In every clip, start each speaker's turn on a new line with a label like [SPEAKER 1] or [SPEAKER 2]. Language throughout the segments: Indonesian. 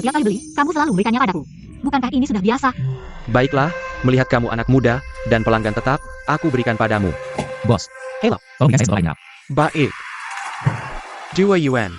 [SPEAKER 1] Setiap kali beli, kamu selalu memberikannya padaku. Bukankah ini sudah biasa?
[SPEAKER 2] Baiklah, melihat kamu anak muda dan pelanggan tetap, aku berikan padamu.
[SPEAKER 3] Bos. Halo, tolong berikan saya 1 dolar ini.
[SPEAKER 2] Baik. 2 yuan.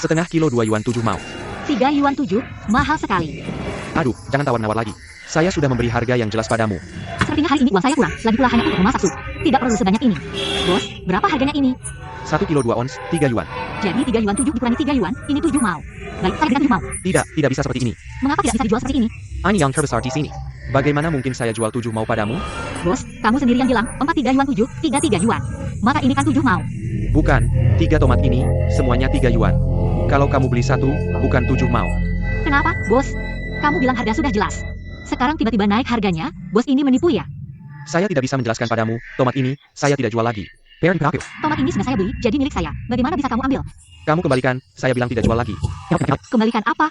[SPEAKER 2] Setengah kilo 2 yuan 7 mau.
[SPEAKER 1] 3 yuan 7, mahal sekali.
[SPEAKER 2] Aduh, jangan tawar-nawar lagi. Saya sudah memberi harga yang jelas padamu.
[SPEAKER 1] Sepertinya hari ini uang saya kurang, lagi pula hanya untuk memasak sup. Tidak perlu sebanyak ini. Bos, berapa harganya ini?
[SPEAKER 2] 1 kilo 2 ons, 3 yuan.
[SPEAKER 1] Jadi 3 yuan 7 dikurangi 3 yuan, ini 7 mau. Baik, saya berikan 7 mau.
[SPEAKER 2] Tidak bisa seperti ini.
[SPEAKER 1] Mengapa tidak bisa dijual seperti ini?
[SPEAKER 2] Ini yang terbesar di sini. Bagaimana mungkin saya jual 7 mau padamu?
[SPEAKER 1] Bos, kamu sendiri yang bilang 4 3 yuan 7, 3 3 yuan. Maka ini kan 7 mau.
[SPEAKER 2] Bukan, 3 tomat ini, semuanya 3 yuan. Kalau kamu beli 1, bukan 7 mau.
[SPEAKER 1] Kenapa, bos? Kamu bilang harga sudah jelas. Sekarang tiba-tiba naik harganya, bos ini menipu ya?
[SPEAKER 2] Saya tidak bisa menjelaskan padamu, tomat ini, saya tidak jual lagi.
[SPEAKER 1] Tomat ini sudah saya beli, jadi milik saya. Bagaimana bisa kamu ambil?
[SPEAKER 2] Kamu kembalikan, saya bilang tidak jual lagi.
[SPEAKER 1] Kembalikan apa?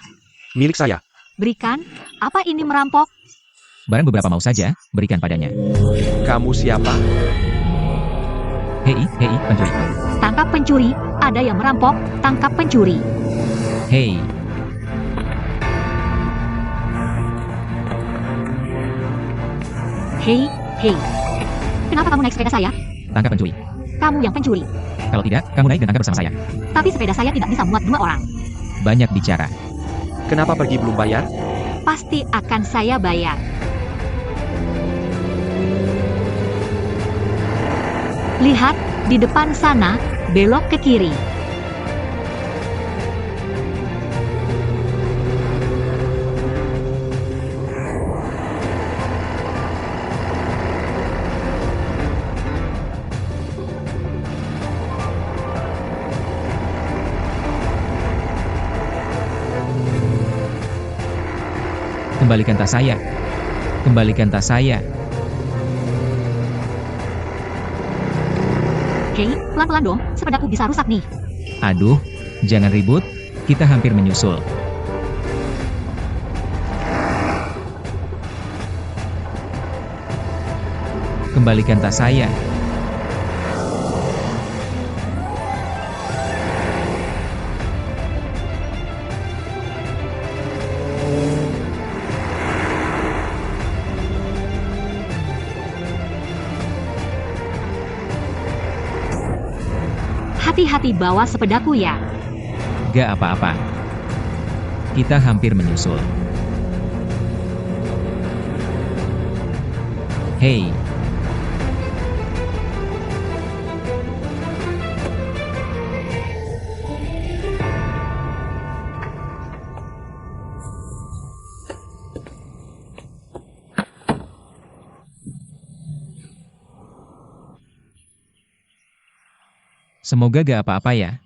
[SPEAKER 2] Milik saya.
[SPEAKER 1] Berikan? Apa ini merampok?
[SPEAKER 3] Barang beberapa mau saja, berikan padanya.
[SPEAKER 2] Kamu siapa?
[SPEAKER 3] Hei, pencuri.
[SPEAKER 1] Tangkap pencuri, ada yang merampok, tangkap pencuri.
[SPEAKER 3] Hei,
[SPEAKER 1] Hei. Kenapa kamu naik sepeda saya?
[SPEAKER 3] tangkap pencuri.
[SPEAKER 1] Kamu yang pencuri.
[SPEAKER 3] Kalau tidak, kamu naik dan tangkap bersama saya.
[SPEAKER 1] Tapi sepeda saya tidak bisa muat 2 orang.
[SPEAKER 3] Banyak bicara.
[SPEAKER 2] Kenapa pergi belum bayar?
[SPEAKER 1] Pasti akan saya bayar. Lihat, di depan sana, belok ke kiri.
[SPEAKER 3] Kembalikan tas saya. Kembalikan tas saya.
[SPEAKER 1] Hei, pelan-pelan dong, sepedaku bisa rusak nih.
[SPEAKER 3] Aduh, jangan ribut, kita hampir menyusul. Kembalikan tas saya.
[SPEAKER 1] Hati-hati bawa sepedaku ya.
[SPEAKER 3] Gak apa-apa. Kita hampir menyusul. Hei. Semoga gak apa-apa ya.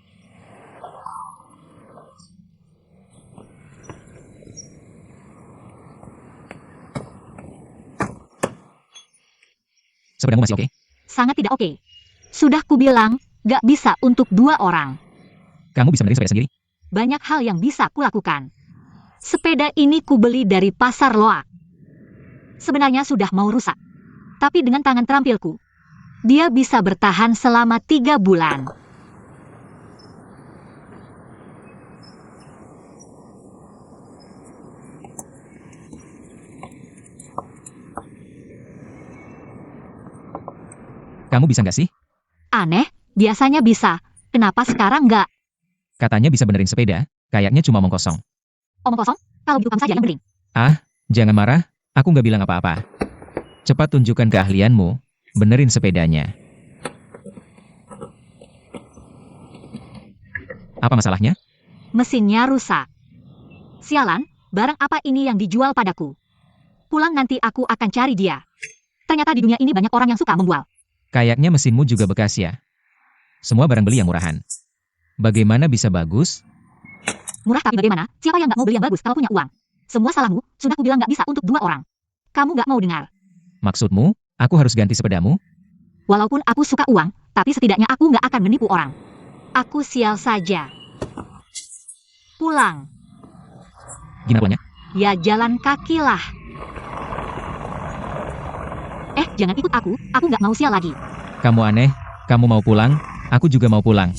[SPEAKER 3] Sepedamu masih oke?
[SPEAKER 1] Sangat tidak oke. Sudah kubilang, gak bisa untuk 2 orang.
[SPEAKER 3] Kamu bisa benerin sepeda sendiri?
[SPEAKER 1] Banyak hal yang bisa kulakukan. Sepeda ini kubeli dari pasar Loak. Sebenarnya sudah mau rusak. Tapi dengan tangan terampilku, dia bisa bertahan selama 3 bulan.
[SPEAKER 3] Kamu bisa nggak sih?
[SPEAKER 1] Aneh, biasanya bisa. Kenapa sekarang nggak?
[SPEAKER 3] Katanya bisa benerin sepeda, kayaknya cuma omong kosong.
[SPEAKER 1] Omong kosong? Kalau gitu kamu saja yang benerin.
[SPEAKER 3] Jangan marah, aku nggak bilang apa-apa. Cepat tunjukkan keahlianmu, benerin sepedanya. Apa masalahnya?
[SPEAKER 1] Mesinnya rusak. Sialan, barang apa ini yang dijual padaku? Pulang nanti aku akan cari dia. Ternyata di dunia ini banyak orang yang suka membual.
[SPEAKER 3] Kayaknya mesinmu juga bekas ya. Semua barang beli yang murahan. Bagaimana bisa bagus?
[SPEAKER 1] Murah tapi bagaimana? Siapa yang nggak mau beli yang bagus kalau punya uang? Semua salahmu, sudah kubilang nggak bisa untuk 2 orang. Kamu nggak mau dengar.
[SPEAKER 3] Maksudmu, aku harus ganti sepedamu?
[SPEAKER 1] Walaupun aku suka uang, tapi setidaknya aku nggak akan menipu orang. Aku sial saja. Pulang.
[SPEAKER 3] Gimana pulangnya?
[SPEAKER 1] Ya jalan kaki lah. Jangan ikut aku nggak mau sial lagi.
[SPEAKER 3] Kamu aneh, kamu mau pulang, aku juga mau pulang.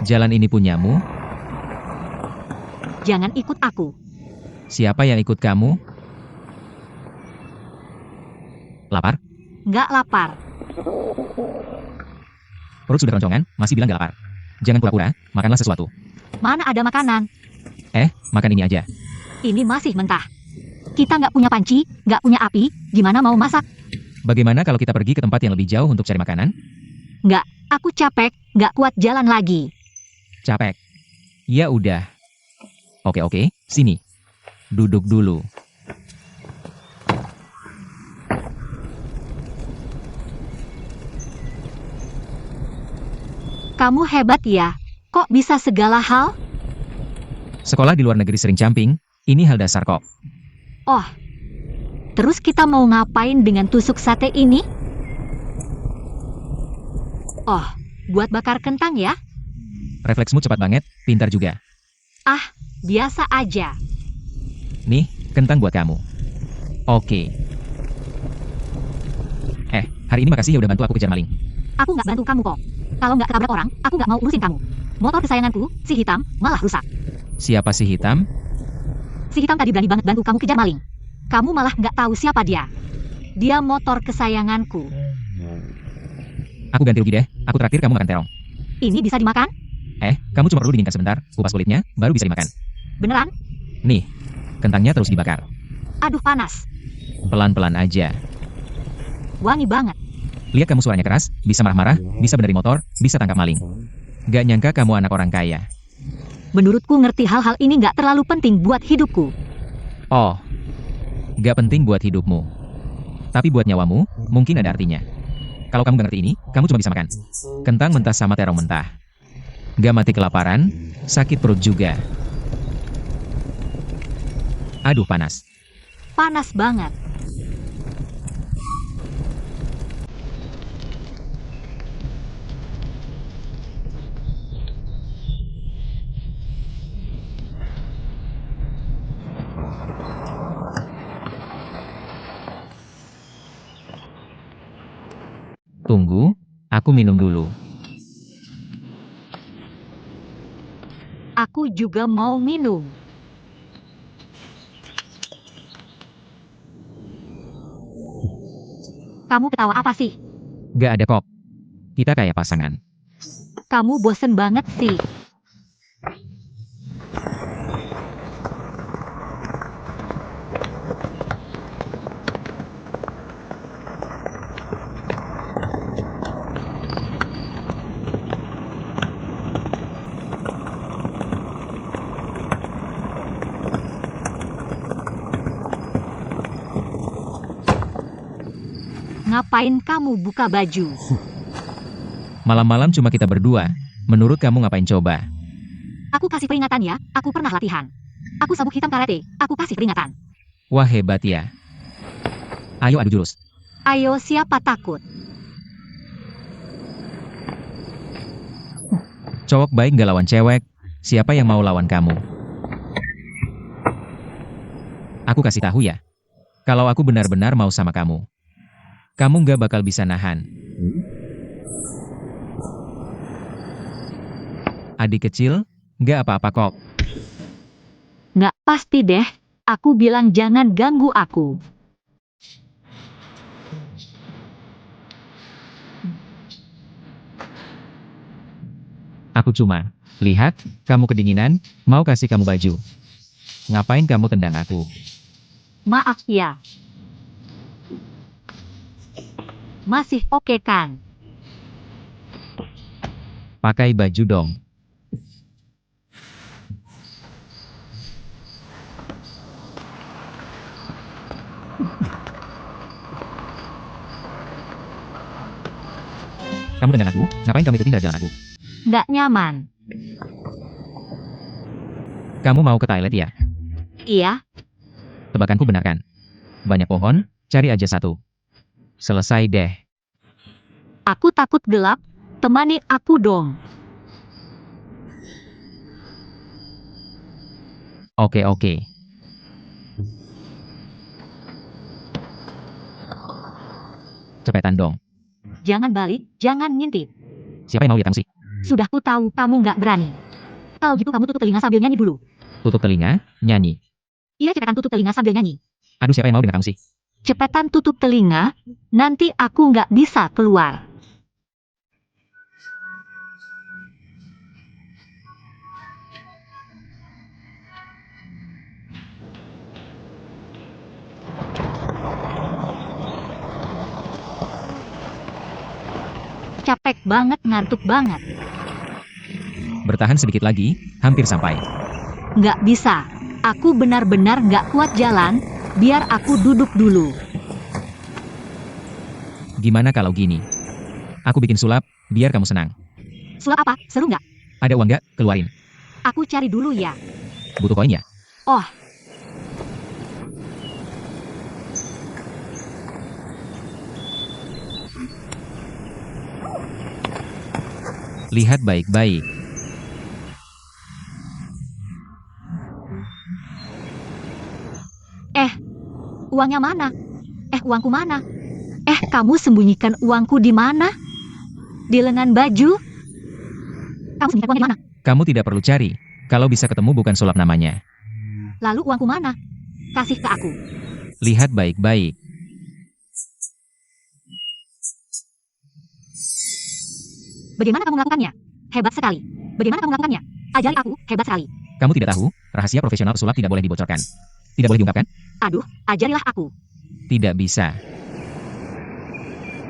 [SPEAKER 3] Jalan ini punyamu?
[SPEAKER 1] Jangan ikut aku.
[SPEAKER 3] Siapa yang ikut kamu? Lapar?
[SPEAKER 1] Nggak lapar.
[SPEAKER 3] Perut sudah keroncongan, masih bilang gak lapar. Jangan pura-pura, makanlah sesuatu.
[SPEAKER 1] Mana ada makanan?
[SPEAKER 3] Makan ini aja.
[SPEAKER 1] Ini masih mentah. Kita nggak punya panci, nggak punya api, gimana mau masak?
[SPEAKER 3] Bagaimana kalau kita pergi ke tempat yang lebih jauh untuk cari makanan?
[SPEAKER 1] Nggak, aku capek, nggak kuat jalan lagi.
[SPEAKER 3] Capek. Ya udah. Oke, sini. Duduk dulu.
[SPEAKER 1] Kamu hebat ya, kok bisa segala hal?
[SPEAKER 3] Sekolah di luar negeri sering camping, ini hal dasar kok.
[SPEAKER 1] Oh, terus kita mau ngapain dengan tusuk sate ini? Oh, buat bakar kentang ya?
[SPEAKER 3] Refleksmu cepat banget, pintar juga.
[SPEAKER 1] Biasa aja.
[SPEAKER 3] Nih, kentang buat kamu. Oke. Hari ini makasih ya udah bantu aku kejar maling.
[SPEAKER 1] Aku nggak bantu kamu kok. Kalau nggak ketabrak orang, aku nggak mau urusin kamu. Motor kesayanganku, si hitam, malah rusak.
[SPEAKER 3] Siapa si hitam?
[SPEAKER 1] Si hitam tadi berani banget bantu kamu kejar maling. Kamu malah nggak tahu siapa dia. Dia motor kesayanganku.
[SPEAKER 3] Aku ganti rugi deh, aku traktir kamu makan terong.
[SPEAKER 1] Ini bisa dimakan?
[SPEAKER 3] Kamu cuma perlu dinginkan sebentar, kupas kulitnya, baru bisa dimakan.
[SPEAKER 1] Beneran?
[SPEAKER 3] Nih, kentangnya terus dibakar.
[SPEAKER 1] Aduh panas.
[SPEAKER 3] Pelan-pelan aja.
[SPEAKER 1] Wangi banget.
[SPEAKER 3] Lihat kamu suaranya keras, bisa marah-marah, bisa benerin motor, bisa tangkap maling. Gak nyangka kamu anak orang kaya.
[SPEAKER 1] Menurutku ngerti hal-hal ini nggak terlalu penting buat hidupku.
[SPEAKER 3] Oh, gak penting buat hidupmu. Tapi buat nyawamu, mungkin ada artinya. Kalau kamu gak ngerti ini, kamu cuma bisa makan kentang mentah sama terong mentah. Gak mati kelaparan, sakit perut juga. Aduh panas.
[SPEAKER 1] Panas banget.
[SPEAKER 3] Tunggu, aku minum dulu.
[SPEAKER 1] Aku juga mau minum. Kamu ketawa apa sih?
[SPEAKER 3] Gak ada kok. Kita kayak pasangan.
[SPEAKER 1] Kamu bosen banget sih. Ngapain kamu buka baju?
[SPEAKER 3] Malam-malam cuma kita berdua. Menurut kamu ngapain coba?
[SPEAKER 1] Aku kasih peringatan ya, aku pernah latihan. Aku sabuk hitam karate, aku kasih peringatan.
[SPEAKER 3] Wah hebat ya. Ayo adu jurus.
[SPEAKER 1] Ayo siapa takut?
[SPEAKER 3] Cowok baik gak lawan cewek. Siapa yang mau lawan kamu? Aku kasih tahu ya. Kalau aku benar-benar mau sama kamu, kamu gak bakal bisa nahan. Adik kecil, gak apa-apa kok.
[SPEAKER 1] Nggak pasti deh, aku bilang jangan ganggu aku.
[SPEAKER 3] Aku cuma lihat kamu kedinginan, mau kasih kamu baju. Ngapain kamu tendang aku?
[SPEAKER 1] Maaf ya. Masih oke kan?
[SPEAKER 3] Pakai baju dong. Kamu tendang aku? Ngapain kamu ikutin jalan aku?
[SPEAKER 1] Nggak nyaman.
[SPEAKER 3] Kamu mau ke toilet ya?
[SPEAKER 1] Iya,
[SPEAKER 3] Tebakanku benar kan? Banyak pohon, cari aja satu. Selesai deh.
[SPEAKER 1] aku takut gelap, temani aku dong.
[SPEAKER 3] Oke. Cepetan dong.
[SPEAKER 1] Jangan balik, jangan ngintip.
[SPEAKER 3] Siapa yang mau lihat kamu sih?
[SPEAKER 1] Sudah ku tahu kamu nggak berani. Kalau gitu kamu tutup telinga sambil nyanyi dulu.
[SPEAKER 3] Tutup telinga, nyanyi.
[SPEAKER 1] Iya, cepetan tutup telinga sambil nyanyi.
[SPEAKER 3] Aduh, siapa yang mau dengar kamu sih?
[SPEAKER 1] Cepetan tutup telinga, nanti aku nggak bisa keluar. Capek banget, ngantuk banget.
[SPEAKER 3] Bertahan sedikit lagi, hampir sampai.
[SPEAKER 1] Nggak bisa. Aku benar-benar nggak kuat jalan, biar aku duduk dulu.
[SPEAKER 3] Gimana kalau gini? Aku bikin sulap, biar kamu senang.
[SPEAKER 1] Sulap apa? Seru nggak?
[SPEAKER 3] Ada uang nggak? Keluarin.
[SPEAKER 1] Aku cari dulu ya.
[SPEAKER 3] Butuh koin ya?
[SPEAKER 1] Oh,
[SPEAKER 3] Lihat baik-baik.
[SPEAKER 1] uangnya mana? Uangku mana? Kamu sembunyikan uangku di mana? Di lengan baju? Kamu sembunyikan uangnya di mana?
[SPEAKER 3] Kamu tidak perlu cari. Kalau bisa ketemu bukan sulap namanya.
[SPEAKER 1] Lalu uangku mana? Kasih ke aku.
[SPEAKER 3] Lihat baik-baik.
[SPEAKER 1] Bagaimana kamu melakukannya? Hebat sekali. Bagaimana kamu melakukannya? Ajari aku, hebat sekali.
[SPEAKER 3] Kamu tidak tahu, rahasia profesional pesulap tidak boleh dibocorkan. Tidak boleh diungkapkan?
[SPEAKER 1] Aduh, ajarilah aku.
[SPEAKER 3] Tidak bisa.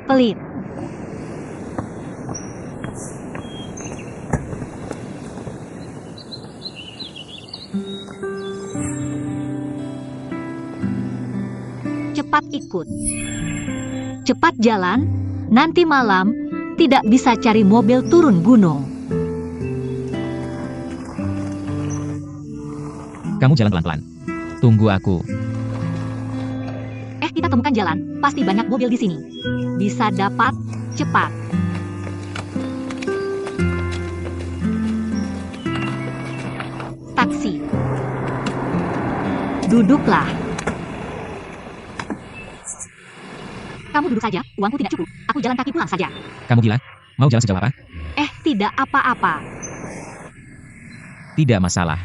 [SPEAKER 1] Pelit. Cepat ikut. Cepat jalan, nanti malam tidak bisa cari mobil turun gunung.
[SPEAKER 3] Kamu jalan pelan-pelan. Tunggu aku.
[SPEAKER 1] Kita temukan jalan, pasti banyak mobil di sini. Bisa dapat, cepat. Taksi. Duduklah. Kamu duduk saja, uangku tidak cukup. Aku jalan kaki pulang saja.
[SPEAKER 3] Kamu gila? Mau jalan sejauh apa?
[SPEAKER 1] Tidak apa-apa.
[SPEAKER 3] Tidak masalah.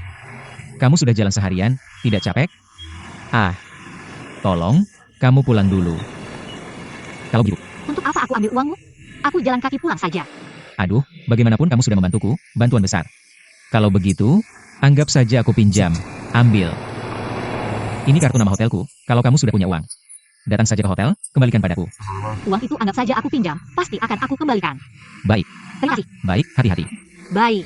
[SPEAKER 3] Kamu sudah jalan seharian, tidak capek? Tolong, kamu pulang dulu. Kalau begitu.
[SPEAKER 1] Untuk apa aku ambil uangmu? Aku jalan kaki pulang saja.
[SPEAKER 3] Aduh, bagaimanapun kamu sudah membantuku, bantuan besar. Kalau begitu, anggap saja aku pinjam. Ambil. Ini kartu nama hotelku, kalau kamu sudah punya uang. Datang saja ke hotel, kembalikan padaku.
[SPEAKER 1] Uang itu anggap saja aku pinjam, pasti akan aku kembalikan.
[SPEAKER 3] Baik.
[SPEAKER 1] Terima kasih.
[SPEAKER 3] Baik, hati-hati.
[SPEAKER 1] Baik.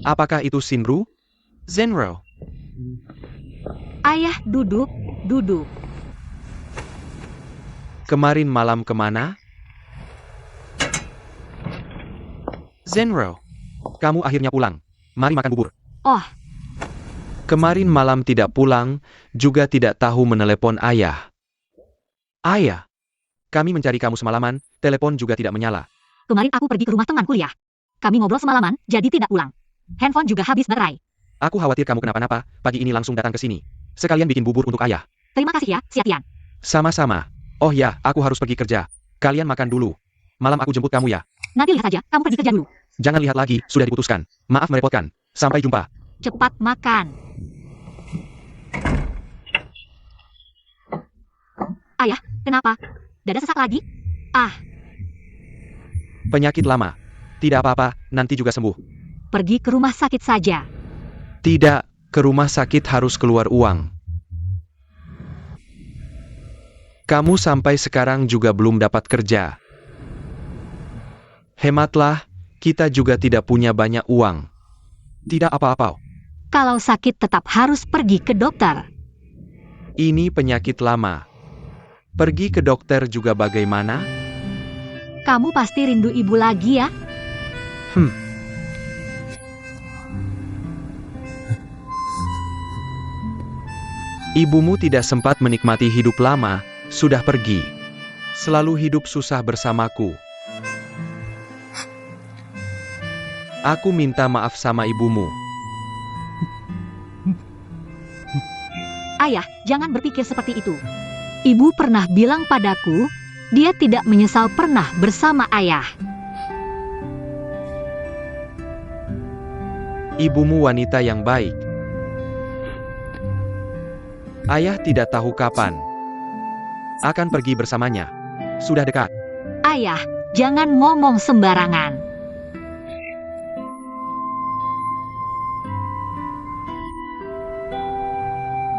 [SPEAKER 2] Apakah itu Shinru? Zenro?
[SPEAKER 1] Ayah duduk, duduk.
[SPEAKER 2] Kemarin malam kemana? Zenro, kamu akhirnya pulang. Mari makan bubur.
[SPEAKER 1] Oh.
[SPEAKER 2] Kemarin malam tidak pulang, juga tidak tahu menelepon ayah. Ayah, kami mencari kamu semalaman, telepon juga tidak menyala.
[SPEAKER 1] Kemarin aku pergi ke rumah teman kuliah. Kami ngobrol semalaman, jadi tidak pulang. Handphone juga habis baterai.
[SPEAKER 2] Aku khawatir kamu kenapa-napa, pagi ini langsung datang ke sini. Sekalian bikin bubur untuk ayah.
[SPEAKER 1] Terima kasih ya, Xiatian.
[SPEAKER 2] Sama-sama. Oh ya, aku harus pergi kerja. Kalian makan dulu. Malam aku jemput kamu ya.
[SPEAKER 1] Nanti lihat saja, kamu pergi kerja dulu.
[SPEAKER 2] Jangan lihat lagi, sudah diputuskan. Maaf merepotkan. Sampai jumpa.
[SPEAKER 1] Cepat makan. Ayah, kenapa? Dada sesak lagi?
[SPEAKER 2] Penyakit lama. Tidak apa-apa, nanti juga sembuh.
[SPEAKER 1] Pergi ke rumah sakit saja.
[SPEAKER 2] Tidak, ke rumah sakit harus keluar uang. Kamu sampai sekarang juga belum dapat kerja. Hematlah, kita juga tidak punya banyak uang. Tidak apa-apa.
[SPEAKER 1] Kalau sakit tetap harus pergi ke dokter.
[SPEAKER 2] Ini penyakit lama. Pergi ke dokter juga bagaimana?
[SPEAKER 1] Kamu pasti rindu ibu lagi ya?
[SPEAKER 2] Ibumu tidak sempat menikmati hidup lama, sudah pergi. Selalu hidup susah bersamaku. Aku minta maaf sama ibumu.
[SPEAKER 1] Ayah, jangan berpikir seperti itu. Ibu pernah bilang padaku, dia tidak menyesal pernah bersama ayah.
[SPEAKER 2] Ibumu wanita yang baik. Ayah tidak tahu kapan akan pergi bersamanya. Sudah dekat.
[SPEAKER 1] Ayah, jangan ngomong sembarangan.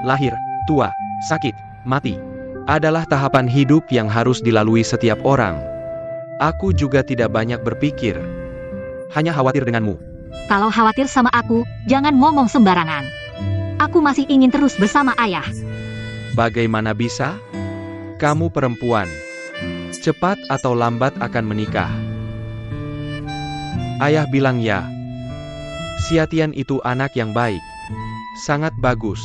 [SPEAKER 2] Lahir, tua, sakit, mati adalah tahapan hidup yang harus dilalui setiap orang. Aku juga tidak banyak berpikir. Hanya khawatir denganmu.
[SPEAKER 1] Kalau khawatir sama aku, jangan ngomong sembarangan. Aku masih ingin terus bersama ayah.
[SPEAKER 2] Bagaimana bisa? Kamu perempuan. Cepat atau lambat akan menikah. Ayah bilang ya. Si Tian itu anak yang baik. Sangat bagus.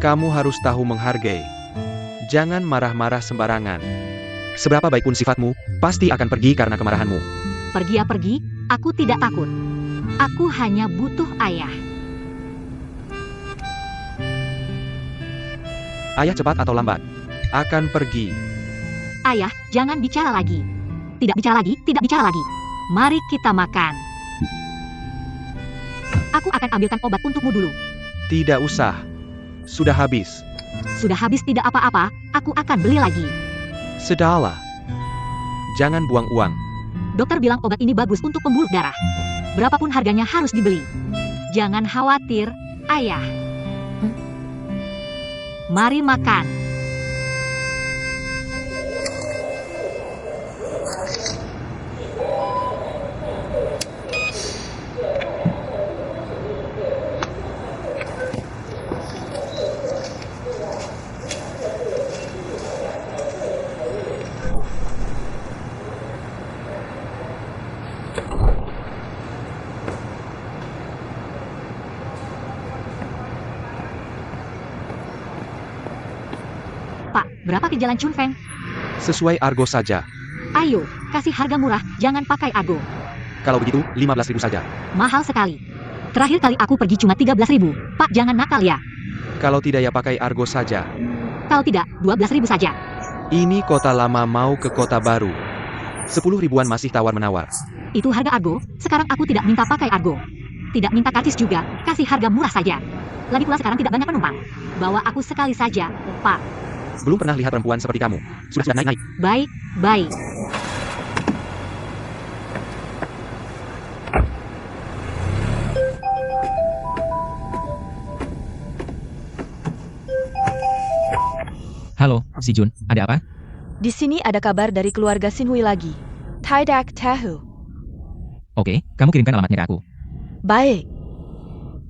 [SPEAKER 2] Kamu harus tahu menghargai. Jangan marah-marah sembarangan. Seberapa baik pun sifatmu, pasti akan pergi karena kemarahanmu.
[SPEAKER 1] Pergi ya pergi, aku tidak takut. Aku hanya butuh ayah.
[SPEAKER 2] Ayah cepat atau lambat akan pergi.
[SPEAKER 1] Ayah, jangan bicara lagi. Tidak bicara lagi, tidak bicara lagi. Mari kita makan. Aku akan ambilkan obat untukmu dulu.
[SPEAKER 2] Tidak usah. Sudah habis.
[SPEAKER 1] Sudah habis tidak apa-apa, aku akan beli lagi.
[SPEAKER 2] Sudahlah. Jangan buang uang.
[SPEAKER 1] Dokter bilang obat ini bagus untuk pembuluh darah. Berapapun harganya harus dibeli. Jangan khawatir, ayah. Mari makan. Pak, berapa ke Jalan Chunfeng?
[SPEAKER 2] Sesuai argo saja.
[SPEAKER 1] Ayo, kasih harga murah, jangan pakai argo.
[SPEAKER 2] Kalau begitu, 15.000 saja.
[SPEAKER 1] Mahal sekali. Terakhir kali aku pergi cuma 13.000. Pak, jangan nakal ya.
[SPEAKER 2] Kalau tidak ya pakai argo saja.
[SPEAKER 1] Kalau tidak, 12.000 saja.
[SPEAKER 2] Ini kota lama mau ke kota baru. 10 ribuan masih tawar-menawar.
[SPEAKER 1] Itu harga argo, sekarang aku tidak minta pakai argo. Tidak minta karcis juga, kasih harga murah saja. Lagi pula sekarang tidak banyak penumpang. Bawa aku sekali saja, Pak.
[SPEAKER 2] Belum pernah lihat perempuan seperti kamu. Sudah naik-naik.
[SPEAKER 1] Baik, baik.
[SPEAKER 3] Halo, si Jun, ada apa?
[SPEAKER 4] Di sini ada kabar dari keluarga Sinhui lagi. Tidak tahu.
[SPEAKER 3] Oke, kamu kirimkan alamatnya ke aku.
[SPEAKER 4] Baik.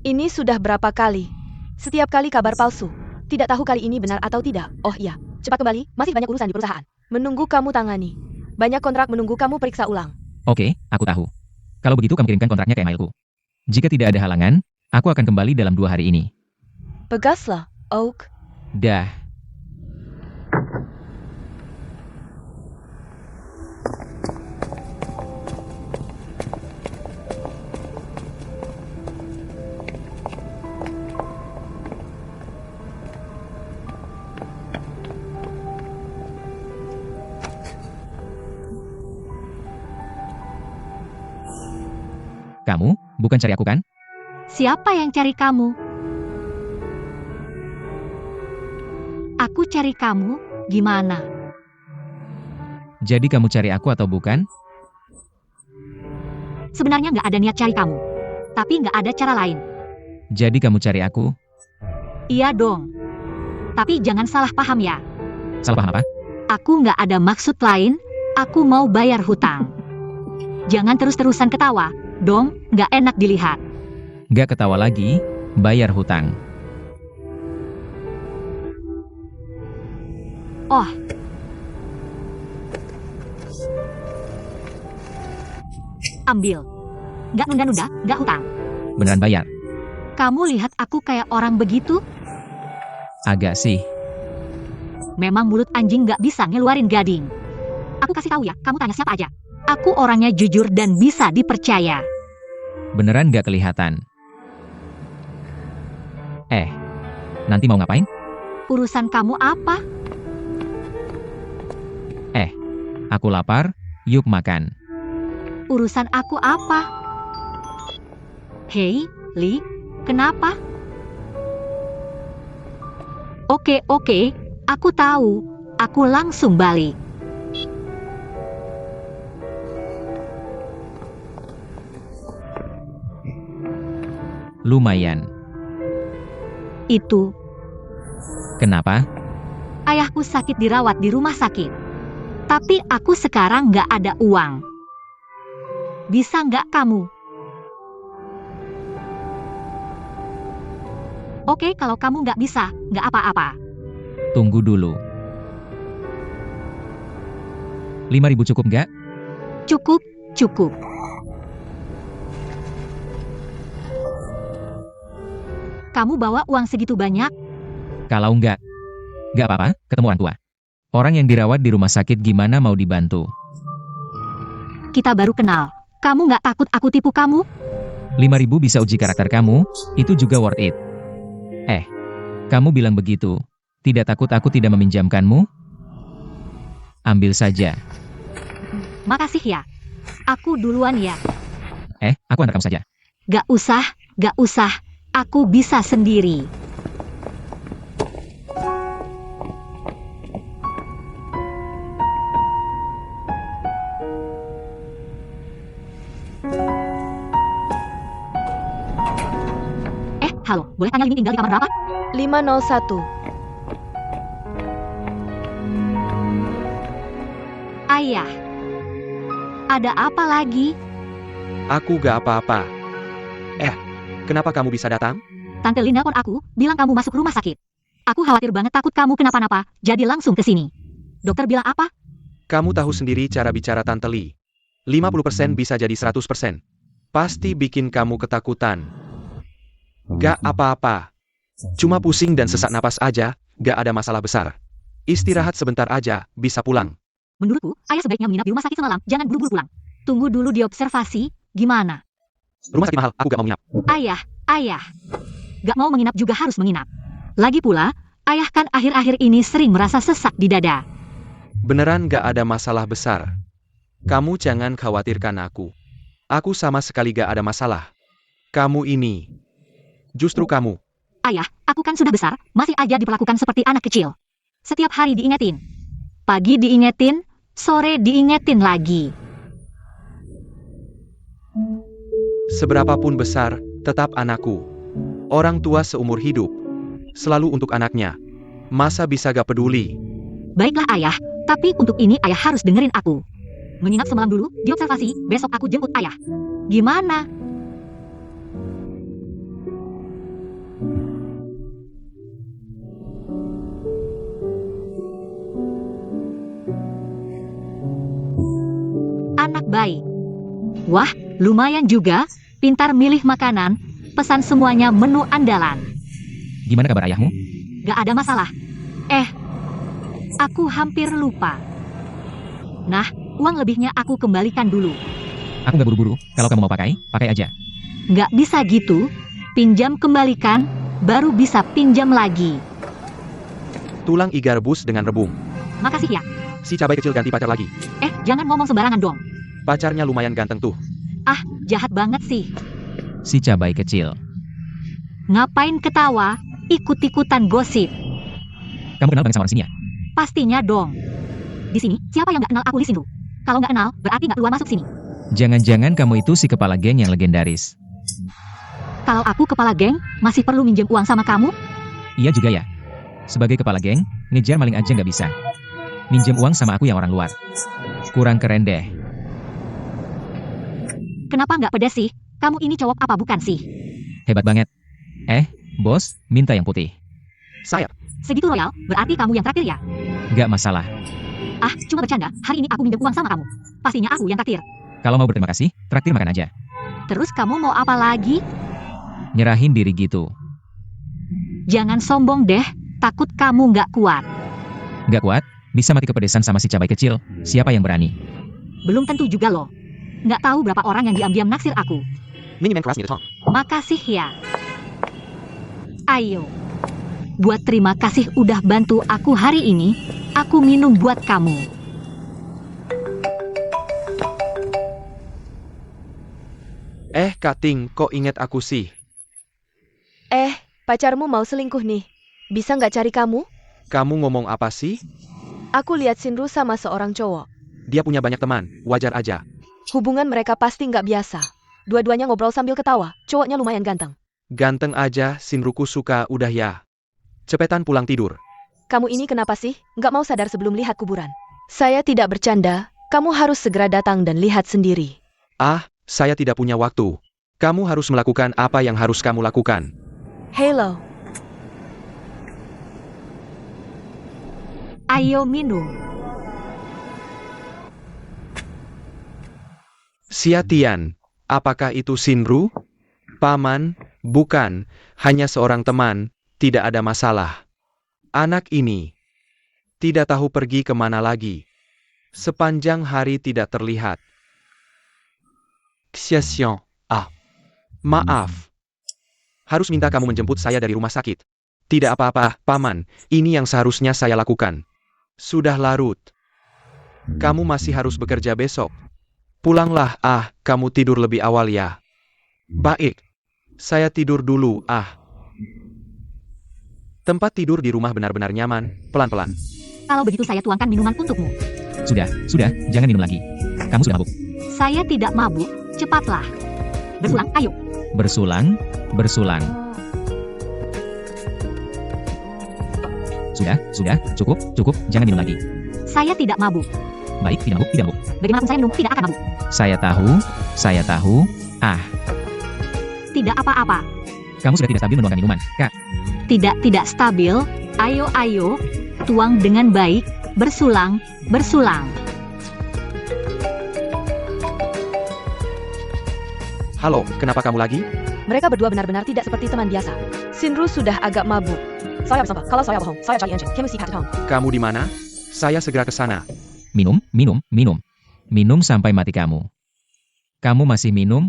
[SPEAKER 4] Ini sudah berapa kali? Setiap kali kabar palsu. Tidak tahu kali ini benar atau tidak. Oh iya, cepat kembali, masih banyak urusan di perusahaan. Menunggu kamu tangani. Banyak kontrak menunggu kamu periksa ulang.
[SPEAKER 3] Oke, aku tahu. Kalau begitu kamu kirimkan kontraknya ke emailku. Jika tidak ada halangan, aku akan kembali dalam 2 hari ini.
[SPEAKER 4] Bagaslah, Oak.
[SPEAKER 3] Dah. Kamu, bukan cari aku kan?
[SPEAKER 1] Siapa yang cari kamu? Aku cari kamu, gimana?
[SPEAKER 3] Jadi kamu cari aku atau bukan?
[SPEAKER 1] Sebenarnya nggak ada niat cari kamu. Tapi nggak ada cara lain.
[SPEAKER 3] Jadi kamu cari aku?
[SPEAKER 1] Iya dong. Tapi jangan salah paham ya.
[SPEAKER 3] Salah paham apa?
[SPEAKER 1] Aku nggak ada maksud lain, aku mau bayar hutang. Jangan terus-terusan ketawa, dong, nggak enak dilihat.
[SPEAKER 3] Gak ketawa lagi, bayar hutang.
[SPEAKER 1] Oh. Ambil. Nggak nunda-nunda, nggak hutang.
[SPEAKER 3] Beneran bayar?
[SPEAKER 1] Kamu lihat aku kayak orang begitu?
[SPEAKER 3] Agak sih.
[SPEAKER 1] Memang mulut anjing nggak bisa ngeluarin gading. Aku kasih tahu ya, kamu tanya siapa aja. Aku orangnya jujur dan bisa dipercaya.
[SPEAKER 3] Beneran gak kelihatan. Nanti mau ngapain?
[SPEAKER 1] Urusan kamu apa?
[SPEAKER 3] Aku lapar, yuk makan.
[SPEAKER 1] Urusan aku apa? Hei, Li, kenapa? Oke, aku tahu. Aku langsung balik.
[SPEAKER 3] Lumayan.
[SPEAKER 1] Itu,
[SPEAKER 3] Kenapa?
[SPEAKER 1] ayahku sakit dirawat di rumah sakit. Tapi aku sekarang nggak ada uang. Bisa nggak kamu? Oke, kalau kamu nggak bisa, nggak apa-apa.
[SPEAKER 3] Tunggu dulu. 5.000 cukup nggak?
[SPEAKER 1] Cukup. Kamu bawa uang segitu banyak?
[SPEAKER 3] Kalau nggak apa-apa, ketemu orang tua. Orang yang dirawat di rumah sakit gimana mau dibantu?
[SPEAKER 1] Kita baru kenal. Kamu nggak takut aku tipu kamu?
[SPEAKER 3] 5.000 bisa uji karakter kamu, itu juga worth it. Kamu bilang begitu. Tidak takut aku tidak meminjamkanmu? Ambil saja.
[SPEAKER 1] Makasih ya. Aku duluan ya.
[SPEAKER 3] Aku antar kamu saja.
[SPEAKER 1] Gak usah. Aku bisa sendiri. Halo, boleh tanya Lini tinggal di kamar berapa?
[SPEAKER 4] 501.
[SPEAKER 1] Ayah. Ada apa lagi?
[SPEAKER 2] Aku gak apa-apa. Kenapa kamu bisa datang?
[SPEAKER 1] Tante Lin nelpon aku, bilang kamu masuk rumah sakit. Aku khawatir banget takut kamu kenapa-napa, jadi langsung ke sini. Dokter bilang apa?
[SPEAKER 2] Kamu tahu sendiri cara bicara Tante Li. 50% bisa jadi 100%. Pasti bikin kamu ketakutan. Gak apa-apa. Cuma pusing dan sesak napas aja, gak ada masalah besar. Istirahat sebentar aja, bisa pulang.
[SPEAKER 1] Menurutku, ayah sebaiknya menginap di rumah sakit semalam, jangan buru-buru pulang. Tunggu dulu diobservasi, gimana?
[SPEAKER 2] Rumah sakit mahal, aku gak mau nginap.
[SPEAKER 1] Ayah. Gak mau menginap juga harus menginap. Lagi pula, ayah kan akhir-akhir ini sering merasa sesak di dada.
[SPEAKER 2] Beneran gak ada masalah besar. Kamu jangan khawatirkan aku. Aku sama sekali gak ada masalah. Kamu ini. Justru kamu.
[SPEAKER 1] Ayah, aku kan sudah besar, masih aja diperlakukan seperti anak kecil. Setiap hari diingetin. Pagi diingetin, sore diingetin lagi.
[SPEAKER 2] Seberapapun besar, tetap anakku. Orang tua seumur hidup. Selalu untuk anaknya. Masa bisa gak peduli?
[SPEAKER 1] Baiklah ayah, tapi untuk ini ayah harus dengerin aku. Menginap semalam dulu, diobservasi, besok aku jemput ayah. Gimana? Anak baik. Wah, lumayan juga, pintar milih makanan, pesan semuanya menu andalan.
[SPEAKER 3] Gimana kabar ayahmu?
[SPEAKER 1] Gak ada masalah. Aku hampir lupa. Nah, uang lebihnya aku kembalikan dulu.
[SPEAKER 3] Aku gak buru-buru, kalau kamu mau pakai aja.
[SPEAKER 1] Gak bisa gitu, pinjam kembalikan, baru bisa pinjam lagi.
[SPEAKER 2] Tulang iga rebus dengan rebung.
[SPEAKER 1] Makasih ya.
[SPEAKER 2] Si cabai kecil ganti pacar lagi.
[SPEAKER 1] Jangan ngomong sembarangan dong.
[SPEAKER 2] Pacarnya lumayan ganteng tuh.
[SPEAKER 1] Jahat banget sih.
[SPEAKER 3] Si cabai kecil.
[SPEAKER 1] Ngapain ketawa, ikut-ikutan gosip.
[SPEAKER 3] Kamu kenal banget sama orang sini ya?
[SPEAKER 1] Pastinya dong. Di sini, siapa yang gak kenal aku Li Xingru? Kalau gak kenal, berarti gak keluar masuk sini.
[SPEAKER 3] Jangan-jangan kamu itu si kepala geng yang legendaris.
[SPEAKER 1] Kalau aku kepala geng, masih perlu minjem uang sama kamu?
[SPEAKER 3] Iya juga ya. Sebagai kepala geng, ngejar maling aja nggak bisa. Minjem uang sama aku yang orang luar. Kurang keren deh.
[SPEAKER 1] Kenapa nggak pedas sih? Kamu ini cowok apa bukan sih?
[SPEAKER 3] Hebat banget. Bos, minta yang putih.
[SPEAKER 2] Saya.
[SPEAKER 1] Segitu royal, berarti kamu yang traktir ya?
[SPEAKER 3] Gak masalah.
[SPEAKER 1] Cuma bercanda, hari ini aku minjem uang sama kamu. Pastinya aku yang traktir.
[SPEAKER 3] Kalau mau berterima kasih, traktir makan aja.
[SPEAKER 1] Terus kamu mau apa lagi?
[SPEAKER 3] Nyerahin diri gitu.
[SPEAKER 1] Jangan sombong deh, takut kamu nggak kuat.
[SPEAKER 3] Gak kuat, bisa mati kepedesan sama si cabai kecil. Siapa yang berani?
[SPEAKER 1] Belum tentu juga loh. Nggak tahu berapa orang yang diam-diam naksir aku.
[SPEAKER 2] Miniman kelas gitu.
[SPEAKER 1] Makasih ya. Ayo. Buat terima kasih udah bantu aku hari ini, aku minum buat kamu.
[SPEAKER 2] Kak Ting, kok inget aku sih?
[SPEAKER 4] Pacarmu mau selingkuh nih. Bisa nggak cari kamu?
[SPEAKER 2] Kamu ngomong apa sih?
[SPEAKER 4] Aku lihat Shinru sama seorang cowok.
[SPEAKER 2] Dia punya banyak teman, wajar aja.
[SPEAKER 4] Hubungan mereka pasti nggak biasa. Dua-duanya ngobrol sambil ketawa. Cowoknya lumayan ganteng.
[SPEAKER 2] Ganteng aja, Shinruku suka udah ya. Cepetan pulang tidur.
[SPEAKER 4] Kamu ini kenapa sih? Nggak mau sadar sebelum lihat kuburan. Saya tidak bercanda. Kamu harus segera datang dan lihat sendiri.
[SPEAKER 2] Saya tidak punya waktu. Kamu harus melakukan apa yang harus kamu lakukan.
[SPEAKER 4] Halo.
[SPEAKER 1] Ayo minum.
[SPEAKER 2] Xiatian, apakah itu Shinru? Paman, bukan, hanya seorang teman, tidak ada masalah. Anak ini tidak tahu pergi kemana lagi. Sepanjang hari tidak terlihat. Xiaxian, maaf. Harus minta kamu menjemput saya dari rumah sakit. Tidak apa-apa, Paman, ini yang seharusnya saya lakukan. Sudah larut. Kamu masih harus bekerja besok. Pulanglah, kamu tidur lebih awal ya. Baik. Saya tidur dulu, Tempat tidur di rumah benar-benar nyaman, pelan-pelan.
[SPEAKER 1] Kalau begitu saya tuangkan minuman untukmu.
[SPEAKER 3] Sudah, jangan minum lagi. Kamu sudah mabuk.
[SPEAKER 1] Saya tidak mabuk, cepatlah. Bersulang, ayo.
[SPEAKER 3] Bersulang. Sudah, cukup, jangan minum lagi.
[SPEAKER 1] Saya tidak mabuk.
[SPEAKER 3] Baik, tidak mabuk.
[SPEAKER 1] Bagaimanapun saya minum, tidak akan mabuk.
[SPEAKER 3] Saya tahu.
[SPEAKER 1] Tidak apa-apa.
[SPEAKER 3] Kamu sudah tidak stabil menuangkan minuman, Kak.
[SPEAKER 1] Tidak stabil. Ayo. Tuang dengan baik. Bersulang.
[SPEAKER 2] Halo, kenapa kamu lagi?
[SPEAKER 4] Mereka berdua benar-benar tidak seperti teman biasa. Shinru sudah agak mabuk. Saya bersumpah, kalau saya bohong, saya cari engine. Chemistry at home.
[SPEAKER 2] Kamu di mana? Saya segera ke sana.
[SPEAKER 3] Minum. Minum sampai mati kamu. Kamu masih minum?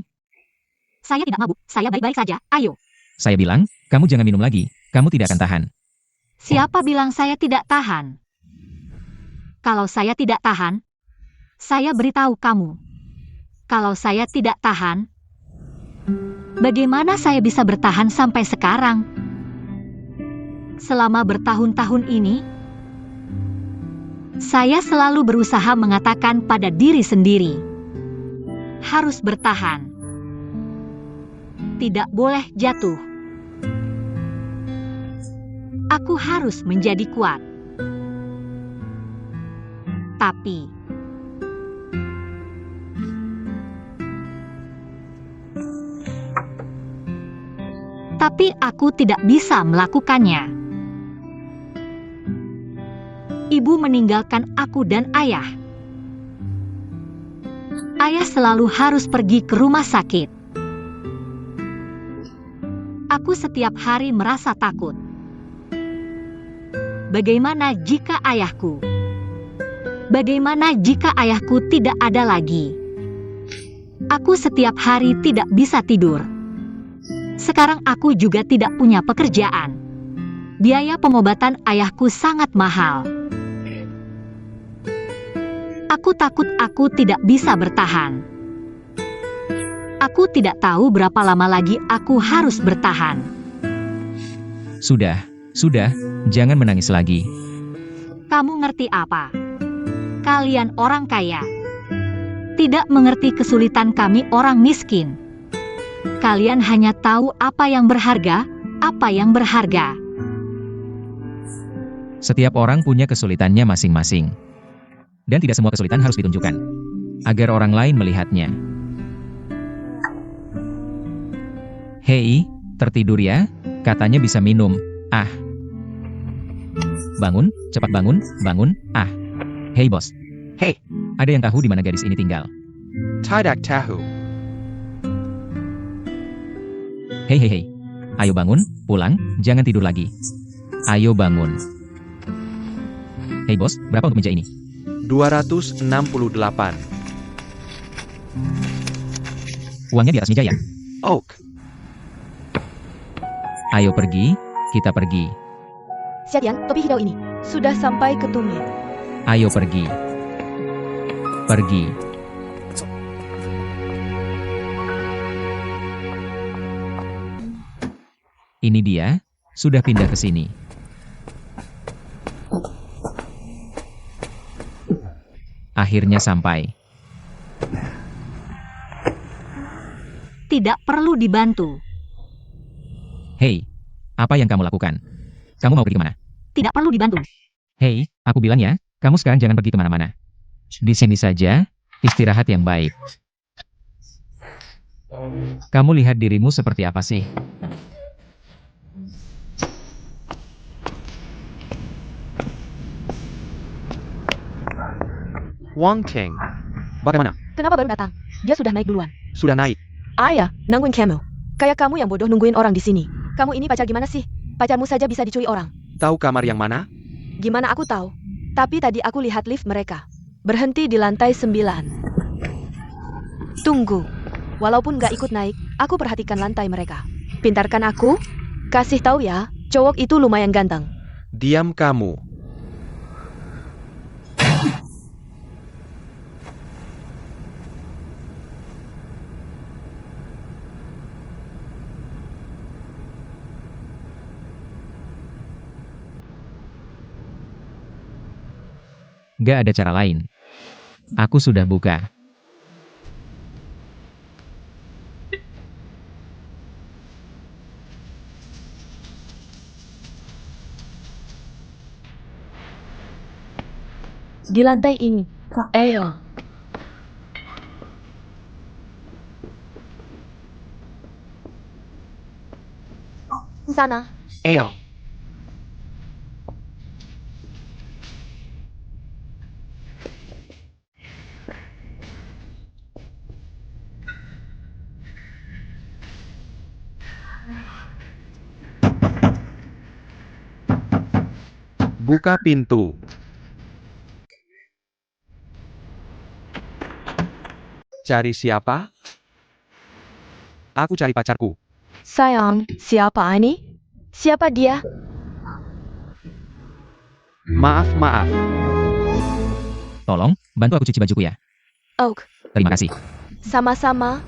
[SPEAKER 1] Saya tidak mabuk. Saya baik-baik saja. Ayo.
[SPEAKER 3] Saya bilang, kamu jangan minum lagi. Kamu tidak akan tahan.
[SPEAKER 1] Siapa bilang saya tidak tahan? Kalau saya tidak tahan, saya beritahu kamu. Kalau saya tidak tahan, bagaimana saya bisa bertahan sampai sekarang? Selama bertahun-tahun ini, saya selalu berusaha mengatakan pada diri sendiri, harus bertahan. Tidak boleh jatuh. Aku harus menjadi kuat. Tapi aku tidak bisa melakukannya. Ibu meninggalkan aku dan ayah. Ayah selalu harus pergi ke rumah sakit. Aku setiap hari merasa takut. Bagaimana jika ayahku? Bagaimana jika ayahku tidak ada lagi? Aku setiap hari tidak bisa tidur. Sekarang aku juga tidak punya pekerjaan. Biaya pengobatan ayahku sangat mahal. Aku takut aku tidak bisa bertahan. Aku tidak tahu berapa lama lagi aku harus bertahan.
[SPEAKER 3] Sudah, jangan menangis lagi.
[SPEAKER 1] Kamu ngerti apa? Kalian orang kaya tidak mengerti kesulitan kami orang miskin. Kalian hanya tahu apa yang berharga.
[SPEAKER 3] Setiap orang punya kesulitannya masing-masing. Dan tidak semua kesulitan harus ditunjukkan, agar orang lain melihatnya. Hei, tertidur ya? Katanya bisa minum. Bangun, cepat bangun. Hei bos.
[SPEAKER 2] Hei.
[SPEAKER 3] Ada yang tahu di mana gadis ini tinggal?
[SPEAKER 2] Tidak tahu.
[SPEAKER 3] Hei. Ayo bangun, pulang, jangan tidur lagi. Ayo bangun. Hei bos, berapa untuk meja ini?
[SPEAKER 2] 268.
[SPEAKER 3] Uangnya di atas meja ya?
[SPEAKER 2] Oak.
[SPEAKER 3] Ayo pergi, kita pergi.
[SPEAKER 4] Xiatian, topi hijau ini sudah sampai ke tumit.
[SPEAKER 3] Ayo pergi. Ini dia, sudah pindah ke sini. Akhirnya sampai.
[SPEAKER 1] Tidak perlu dibantu.
[SPEAKER 3] Hei, apa yang kamu lakukan? Kamu mau pergi kemana?
[SPEAKER 1] Tidak perlu dibantu.
[SPEAKER 3] Hei, aku bilang ya, kamu sekarang jangan pergi kemana-mana. Di sini saja, istirahat yang baik. Kamu lihat dirimu seperti apa sih?
[SPEAKER 2] Wang Cheng. Bagaimana?
[SPEAKER 4] Kenapa baru datang? Dia sudah naik duluan.
[SPEAKER 2] Sudah naik.
[SPEAKER 4] Ayah, nungguin kamu. Kayak kamu yang bodoh nungguin orang di sini. Kamu ini pacar gimana sih? Pacarmu saja bisa dicuri orang.
[SPEAKER 2] Tahu kamar yang mana?
[SPEAKER 4] Gimana aku tahu? Tapi tadi aku lihat lift mereka. Berhenti di lantai 9. Tunggu. Walaupun gak ikut naik, aku perhatikan lantai mereka. Pintarkan aku? Kasih tahu ya, cowok itu lumayan ganteng.
[SPEAKER 2] Diam kamu.
[SPEAKER 3] Gak ada cara lain. Aku sudah buka.
[SPEAKER 4] Di lantai ini. Ayo. Sana.
[SPEAKER 2] Ayo. Buka pintu. Cari siapa? Aku cari pacarku.
[SPEAKER 4] Sayang, siapa ini? Siapa dia?
[SPEAKER 2] Maaf.
[SPEAKER 3] Tolong, bantu aku cuci bajuku ya.
[SPEAKER 4] Oak.
[SPEAKER 3] Terima kasih.
[SPEAKER 4] Sama-sama.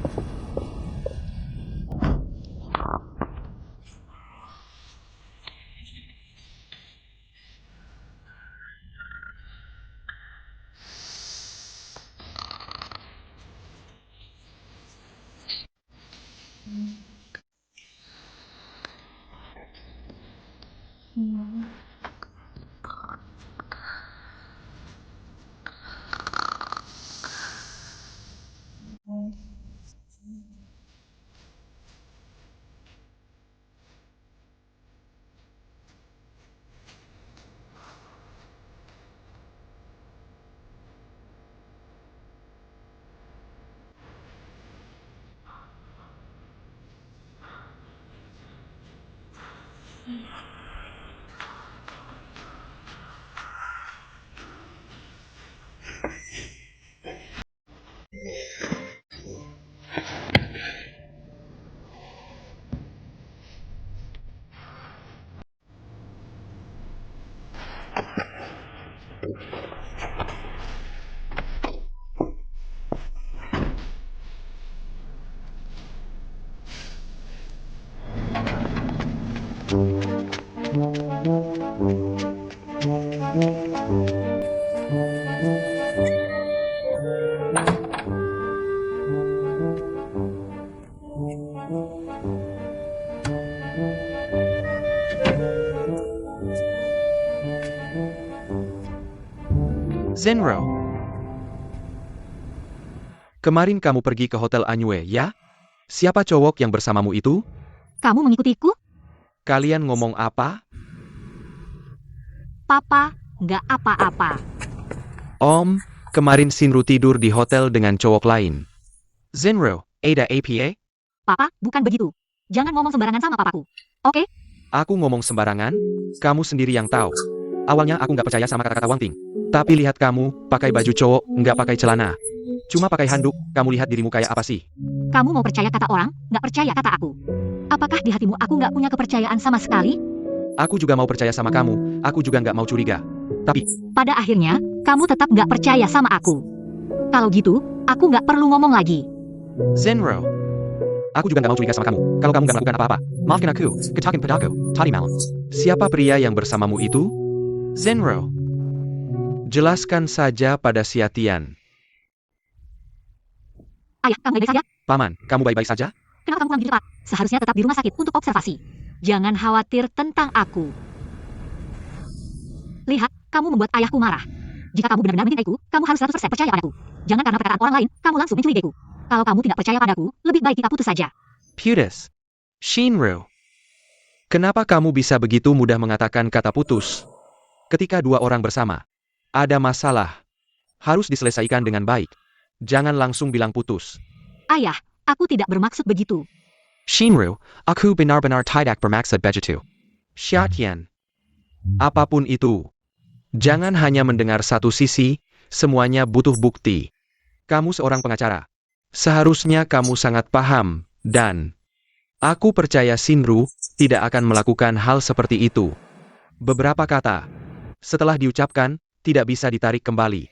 [SPEAKER 2] Zenro. Kemarin kamu pergi ke Hotel Anyue, ya? Siapa cowok yang bersamamu itu?
[SPEAKER 1] Kamu mengikutiku?
[SPEAKER 2] Kalian ngomong apa?
[SPEAKER 1] Papa, nggak apa-apa.
[SPEAKER 2] Om, kemarin Shinru tidur di hotel dengan cowok lain. Zenro, Ada APA?
[SPEAKER 1] Papa, bukan begitu. Jangan ngomong sembarangan sama papaku. Oke?
[SPEAKER 2] Aku ngomong sembarangan? Kamu sendiri yang tahu. Awalnya aku nggak percaya sama kata-kata Wang Ting. Tapi lihat kamu, pakai baju cowok, nggak pakai celana. Cuma pakai handuk, kamu lihat dirimu kayak apa sih?
[SPEAKER 1] Kamu mau percaya kata orang, nggak percaya kata aku. Apakah di hatimu aku nggak punya kepercayaan sama sekali?
[SPEAKER 2] Aku juga mau percaya sama kamu, aku juga nggak mau curiga. Tapi,
[SPEAKER 1] Pada akhirnya, kamu tetap nggak percaya sama aku. Kalau gitu, aku nggak perlu ngomong lagi.
[SPEAKER 2] Zenro,
[SPEAKER 5] Aku juga nggak mau curiga sama kamu. Kalau kamu nggak melakukan apa-apa, maafkan aku. Ketakin padaku, tadi malam.
[SPEAKER 2] Siapa pria yang bersamamu itu? Zenro. Jelaskan saja pada Xiatian.
[SPEAKER 1] Ayah, kamu baik-baik saja?
[SPEAKER 2] Paman, kamu baik-baik saja?
[SPEAKER 1] Kenapa kamu pulang begitu cepat? Seharusnya tetap di rumah sakit untuk observasi. Jangan khawatir tentang aku. Lihat, kamu membuat ayahku marah. Jika kamu benar-benar mencintaiku, kamu harus 100% percaya padaku. Jangan karena perkataan orang lain, kamu langsung mencurigaiku. Kalau kamu tidak percaya padaku, lebih baik kita putus saja.
[SPEAKER 2] Putus. Shinro. Kenapa kamu bisa begitu mudah mengatakan kata putus? Ketika dua orang bersama, ada masalah. Harus diselesaikan dengan baik. Jangan langsung bilang putus.
[SPEAKER 1] Ayah, aku tidak bermaksud begitu.
[SPEAKER 5] Shinru, aku benar-benar tidak bermaksud begitu.
[SPEAKER 2] Xiatian. Apapun itu. Jangan hanya mendengar satu sisi, semuanya butuh bukti. Kamu seorang pengacara. Seharusnya kamu sangat paham, dan aku percaya Shinru tidak akan melakukan hal seperti itu. Beberapa kata, setelah diucapkan, tidak bisa ditarik kembali.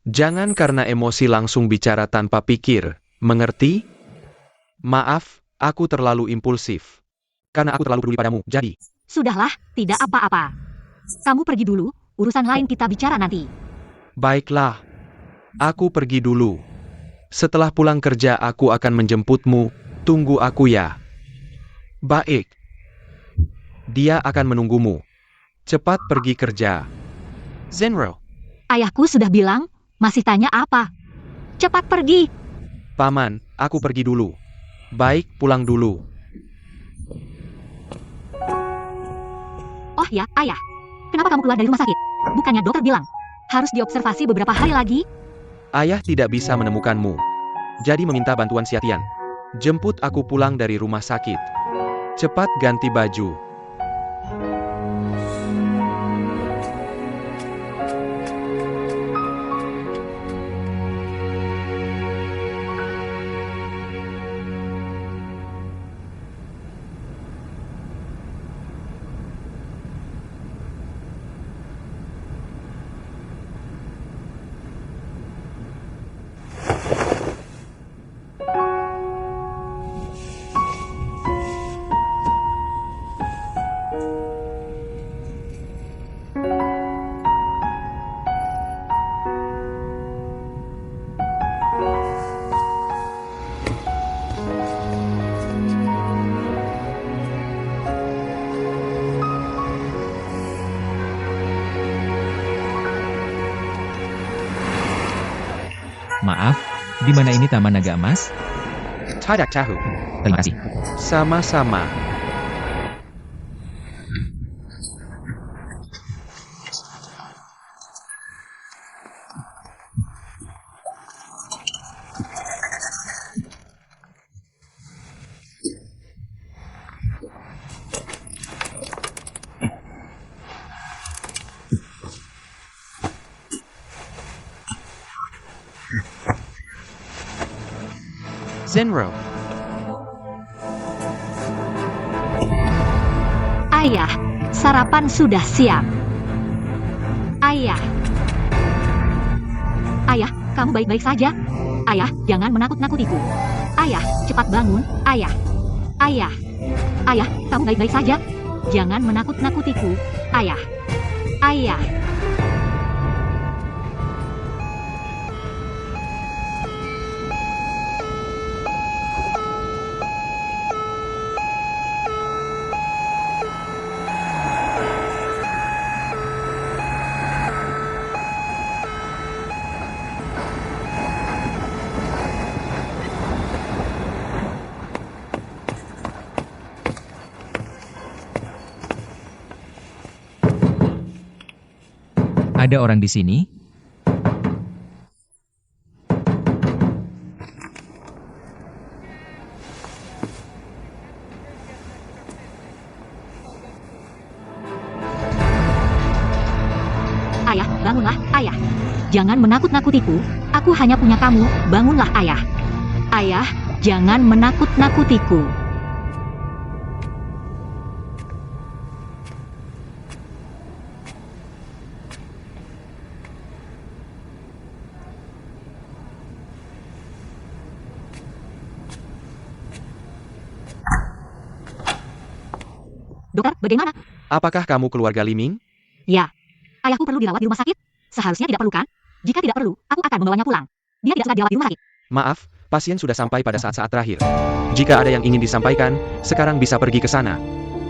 [SPEAKER 2] Jangan karena emosi langsung bicara tanpa pikir, mengerti? Maaf, aku terlalu impulsif. Karena aku terlalu peduli padamu, jadi.
[SPEAKER 1] Sudahlah, tidak apa-apa. Kamu pergi dulu, urusan lain kita bicara nanti.
[SPEAKER 2] Baiklah. Aku pergi dulu. Setelah pulang kerja aku akan menjemputmu, tunggu aku ya. Baik. Dia akan menunggumu. Cepat pergi kerja. Zenro.
[SPEAKER 1] Ayahku sudah bilang, masih tanya apa? Cepat pergi.
[SPEAKER 2] Paman, aku pergi dulu. Baik, pulang dulu.
[SPEAKER 1] Oh ya, ayah. Kenapa kamu keluar dari rumah sakit? Bukannya dokter bilang, harus diobservasi beberapa hari lagi?
[SPEAKER 2] Ayah tidak bisa menemukanmu. Jadi meminta bantuan Xiatian. Jemput aku pulang dari rumah sakit. Cepat ganti baju.
[SPEAKER 3] Maaf, di mana ini Taman Naga Emas?
[SPEAKER 2] Tidak tahu.
[SPEAKER 3] Terima kasih.
[SPEAKER 2] Sama-sama. Zenro.
[SPEAKER 1] Ayah, sarapan sudah siap. Ayah. Ayah, kamu baik-baik saja? Ayah, jangan menakut-nakutiku. Ayah, cepat bangun. Ayah. Ayah. Ayah, kamu baik-baik saja? Jangan menakut-nakutiku. Ayah. Ayah.
[SPEAKER 3] Ada orang di sini?
[SPEAKER 1] Ayah, bangunlah, ayah. Jangan menakut-nakutiku. Aku hanya punya kamu. Bangunlah, ayah. Ayah, jangan menakut-nakutiku. Dokter, bagaimana?
[SPEAKER 2] Apakah kamu keluarga Liming?
[SPEAKER 1] Ya, ayahku perlu dirawat di rumah sakit. Seharusnya tidak perlu kan? Jika tidak perlu, aku akan membawanya pulang. Dia tidak suka dirawat di rumah sakit.
[SPEAKER 2] Maaf, pasien sudah sampai pada saat-saat terakhir. Jika ada yang ingin disampaikan, sekarang bisa pergi ke sana.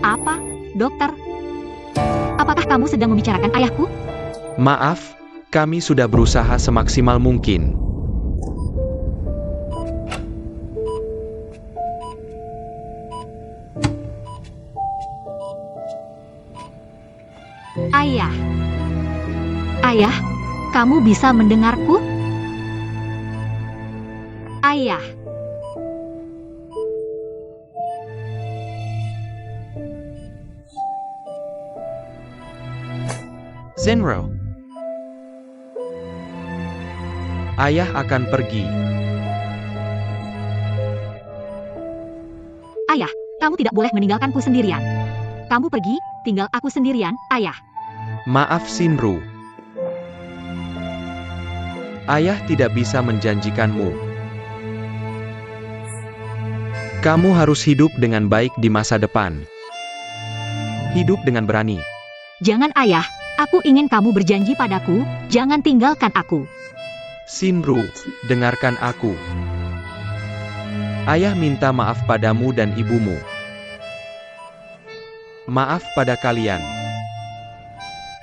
[SPEAKER 1] Apa, dokter? Apakah kamu sedang membicarakan ayahku?
[SPEAKER 2] Maaf, kami sudah berusaha semaksimal mungkin.
[SPEAKER 1] Ayah. Ayah, kamu bisa mendengarku? Ayah.
[SPEAKER 2] Zenro. Ayah akan pergi.
[SPEAKER 1] Ayah, kamu tidak boleh meninggalkanku sendirian. Kamu pergi, tinggal aku sendirian, ayah.
[SPEAKER 2] Maaf Sinru. Ayah tidak bisa menjanjikanmu. Kamu harus hidup dengan baik di masa depan. Hidup dengan berani.
[SPEAKER 1] Jangan ayah, aku ingin kamu berjanji padaku, jangan tinggalkan aku.
[SPEAKER 2] Sinru, dengarkan aku. Ayah minta maaf padamu dan ibumu. Maaf pada kalian.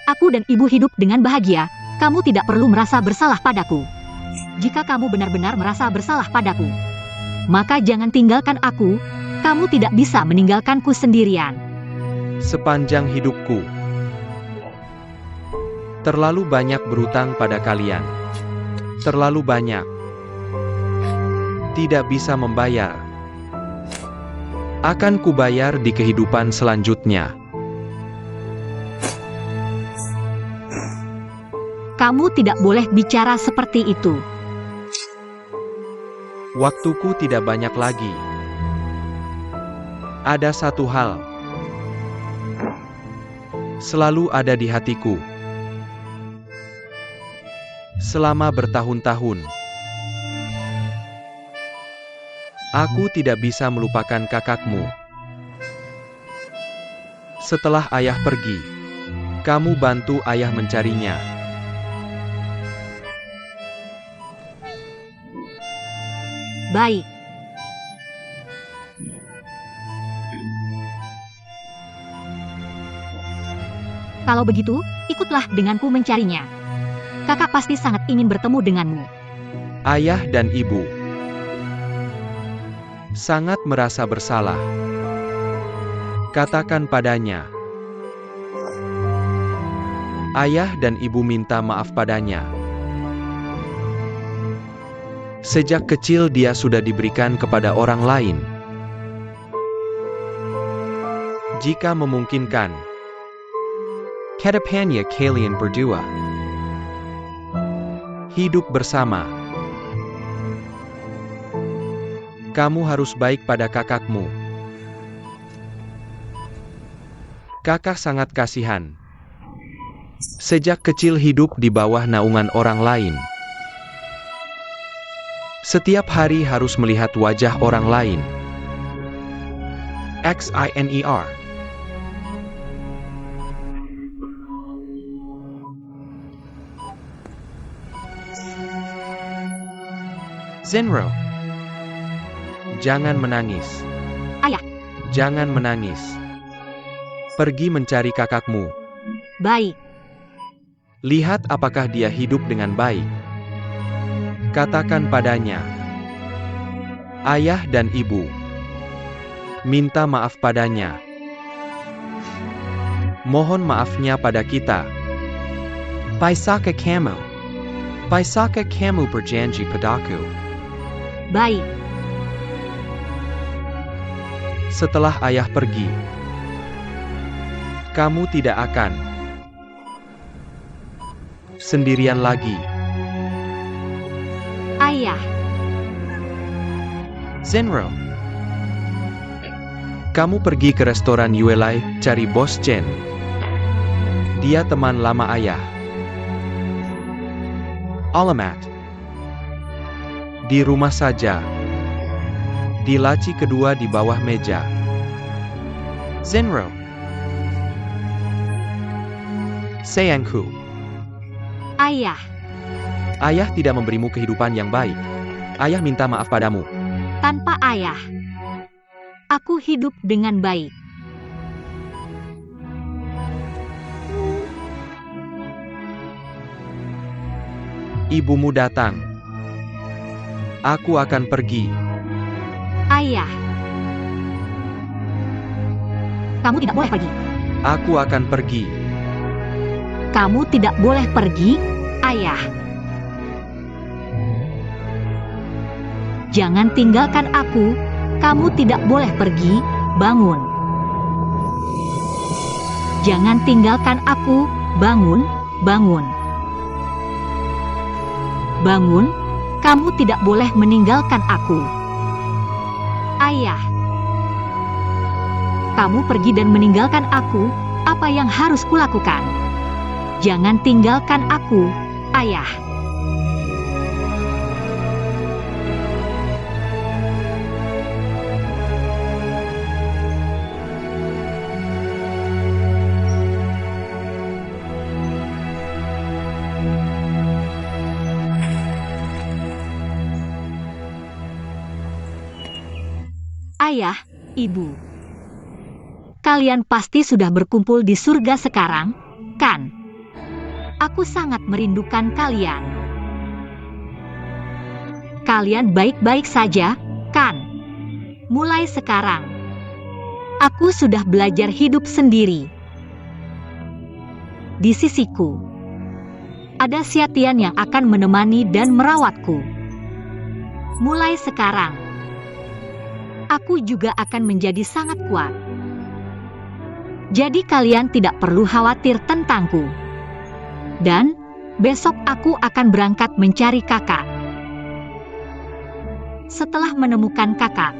[SPEAKER 1] Aku dan ibu hidup dengan bahagia, kamu tidak perlu merasa bersalah padaku. Jika kamu benar-benar merasa bersalah padaku, maka jangan tinggalkan aku, kamu tidak bisa meninggalkanku sendirian.
[SPEAKER 2] Sepanjang hidupku, terlalu banyak berutang pada kalian. Terlalu banyak. Tidak bisa membayar. Akan kubayar di kehidupan selanjutnya.
[SPEAKER 1] Kamu tidak boleh bicara seperti itu.
[SPEAKER 2] Waktuku tidak banyak lagi. Ada satu hal. Selalu ada di hatiku. Selama bertahun-tahun. Aku tidak bisa melupakan kakakmu. Setelah ayah pergi, kamu bantu ayah mencarinya.
[SPEAKER 1] Baik. Kalau begitu, ikutlah denganku mencarinya. Kakak pasti sangat ingin bertemu denganmu.
[SPEAKER 2] Ayah dan ibu sangat merasa bersalah. Katakan padanya. Ayah dan ibu minta maaf padanya. Sejak kecil dia sudah diberikan kepada orang lain. Jika memungkinkan, kedepannya kalian berdua hidup bersama. Kamu harus baik pada kakakmu. Kakak sangat kasihan. Sejak kecil hidup di bawah naungan orang lain. Setiap hari harus melihat wajah orang lain. XINER. Zenro. Jangan menangis.
[SPEAKER 1] Ayah.
[SPEAKER 2] Jangan menangis. Pergi mencari kakakmu.
[SPEAKER 1] Baik.
[SPEAKER 2] Lihat apakah dia hidup dengan baik. Katakan padanya. Ayah dan ibu minta maaf padanya. Mohon maafnya pada kita. Paisaka kamu. Paisaka kamu berjanji padaku.
[SPEAKER 1] Baik.
[SPEAKER 2] Setelah ayah pergi, kamu tidak akan sendirian lagi.
[SPEAKER 1] Ayah.
[SPEAKER 2] Zenro. Kamu pergi ke restoran Yuelai, cari Bos Chen. Dia teman lama ayah. Alamat. Di rumah saja. Di laci kedua di bawah meja. Zenro. Sayangku,
[SPEAKER 1] Ayah,
[SPEAKER 2] ayah tidak memberimu kehidupan yang baik. Ayah minta maaf padamu.
[SPEAKER 1] tanpa ayah, aku hidup dengan baik.
[SPEAKER 2] Ibumu datang. Aku akan pergi.
[SPEAKER 1] Ayah, kamu tidak boleh pergi.
[SPEAKER 2] Aku akan pergi.
[SPEAKER 1] Kamu tidak boleh pergi, ayah. Jangan tinggalkan aku. Kamu tidak boleh pergi. Bangun. Jangan tinggalkan aku. Bangun, bangun. Bangun. Kamu tidak boleh meninggalkan aku. Ayah. Kamu pergi dan meninggalkan aku. Apa yang harus kulakukan? Jangan tinggalkan aku, ayah. Ayah, ibu. Kalian pasti sudah berkumpul di surga sekarang, kan? Aku sangat merindukan kalian. Kalian baik-baik saja, kan? Mulai sekarang, aku sudah belajar hidup sendiri. Di sisiku, ada Xiatian yang akan menemani dan merawatku. Mulai sekarang, aku juga akan menjadi sangat kuat. Jadi kalian tidak perlu khawatir tentangku. Dan besok aku akan berangkat mencari kakak. Setelah menemukan kakak,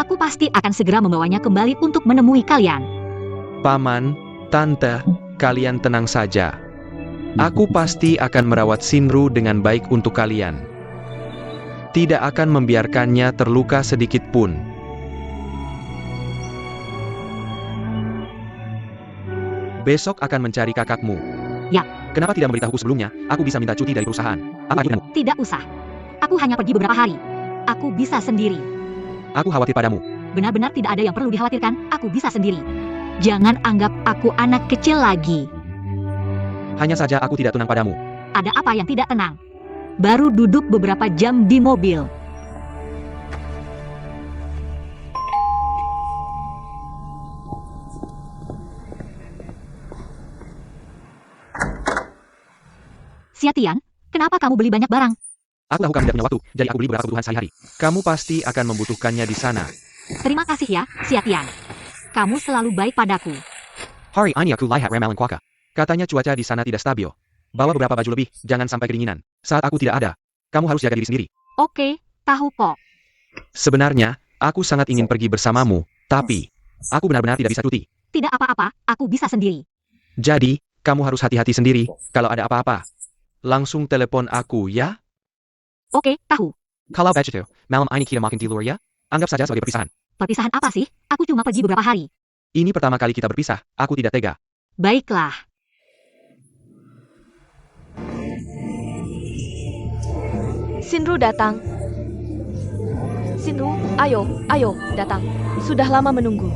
[SPEAKER 1] aku pasti akan segera membawanya kembali untuk menemui kalian.
[SPEAKER 2] Paman, tante, kalian tenang saja. Aku pasti akan merawat Shinru dengan baik untuk kalian. Tidak akan membiarkannya terluka sedikit pun. Besok akan mencari kakakmu.
[SPEAKER 1] Ya.
[SPEAKER 2] Kenapa tidak memberitahuku sebelumnya? Aku bisa minta cuti dari perusahaan. Apa ajudanmu?
[SPEAKER 1] Tidak usah. Aku hanya pergi beberapa hari. Aku bisa sendiri.
[SPEAKER 2] Aku khawatir padamu.
[SPEAKER 1] Benar-benar tidak ada yang perlu dikhawatirkan. Aku bisa sendiri. Jangan anggap aku anak kecil lagi.
[SPEAKER 2] Hanya saja aku tidak tenang padamu.
[SPEAKER 1] Ada apa yang tidak tenang? Baru duduk beberapa jam di mobil. Xiatian, kenapa kamu beli banyak barang?
[SPEAKER 2] Aku tahu kamu tidak punya waktu, jadi aku beli beberapa kebutuhan sehari-hari. Kamu pasti akan membutuhkannya di sana.
[SPEAKER 1] Terima kasih ya, Xiatian. Kamu selalu baik padaku.
[SPEAKER 5] Hari ini aku lihat ramalan kuaka.
[SPEAKER 2] Katanya cuaca di sana tidak stabil. Bawa beberapa baju lebih, jangan sampai kedinginan. Saat aku tidak ada, kamu harus jaga diri sendiri.
[SPEAKER 1] Oke, tahu kok.
[SPEAKER 2] Sebenarnya, aku sangat ingin pergi bersamamu, tapi aku benar-benar tidak bisa cuti.
[SPEAKER 1] Tidak apa-apa, aku bisa sendiri.
[SPEAKER 2] Jadi, kamu harus hati-hati sendiri. Kalau ada apa-apa, langsung telepon aku ya.
[SPEAKER 1] Oke, tahu.
[SPEAKER 5] Kalau begitu, malam ini kita makan di luar ya?
[SPEAKER 2] Anggap saja sebagai perpisahan.
[SPEAKER 1] Perpisahan apa sih? Aku cuma pergi beberapa hari.
[SPEAKER 2] Ini pertama kali kita berpisah, aku tidak tega.
[SPEAKER 1] Baiklah.
[SPEAKER 4] Shinru datang. Shinru, ayo, datang. Sudah lama menunggu.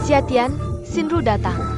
[SPEAKER 4] Xiatian, Shinru datang.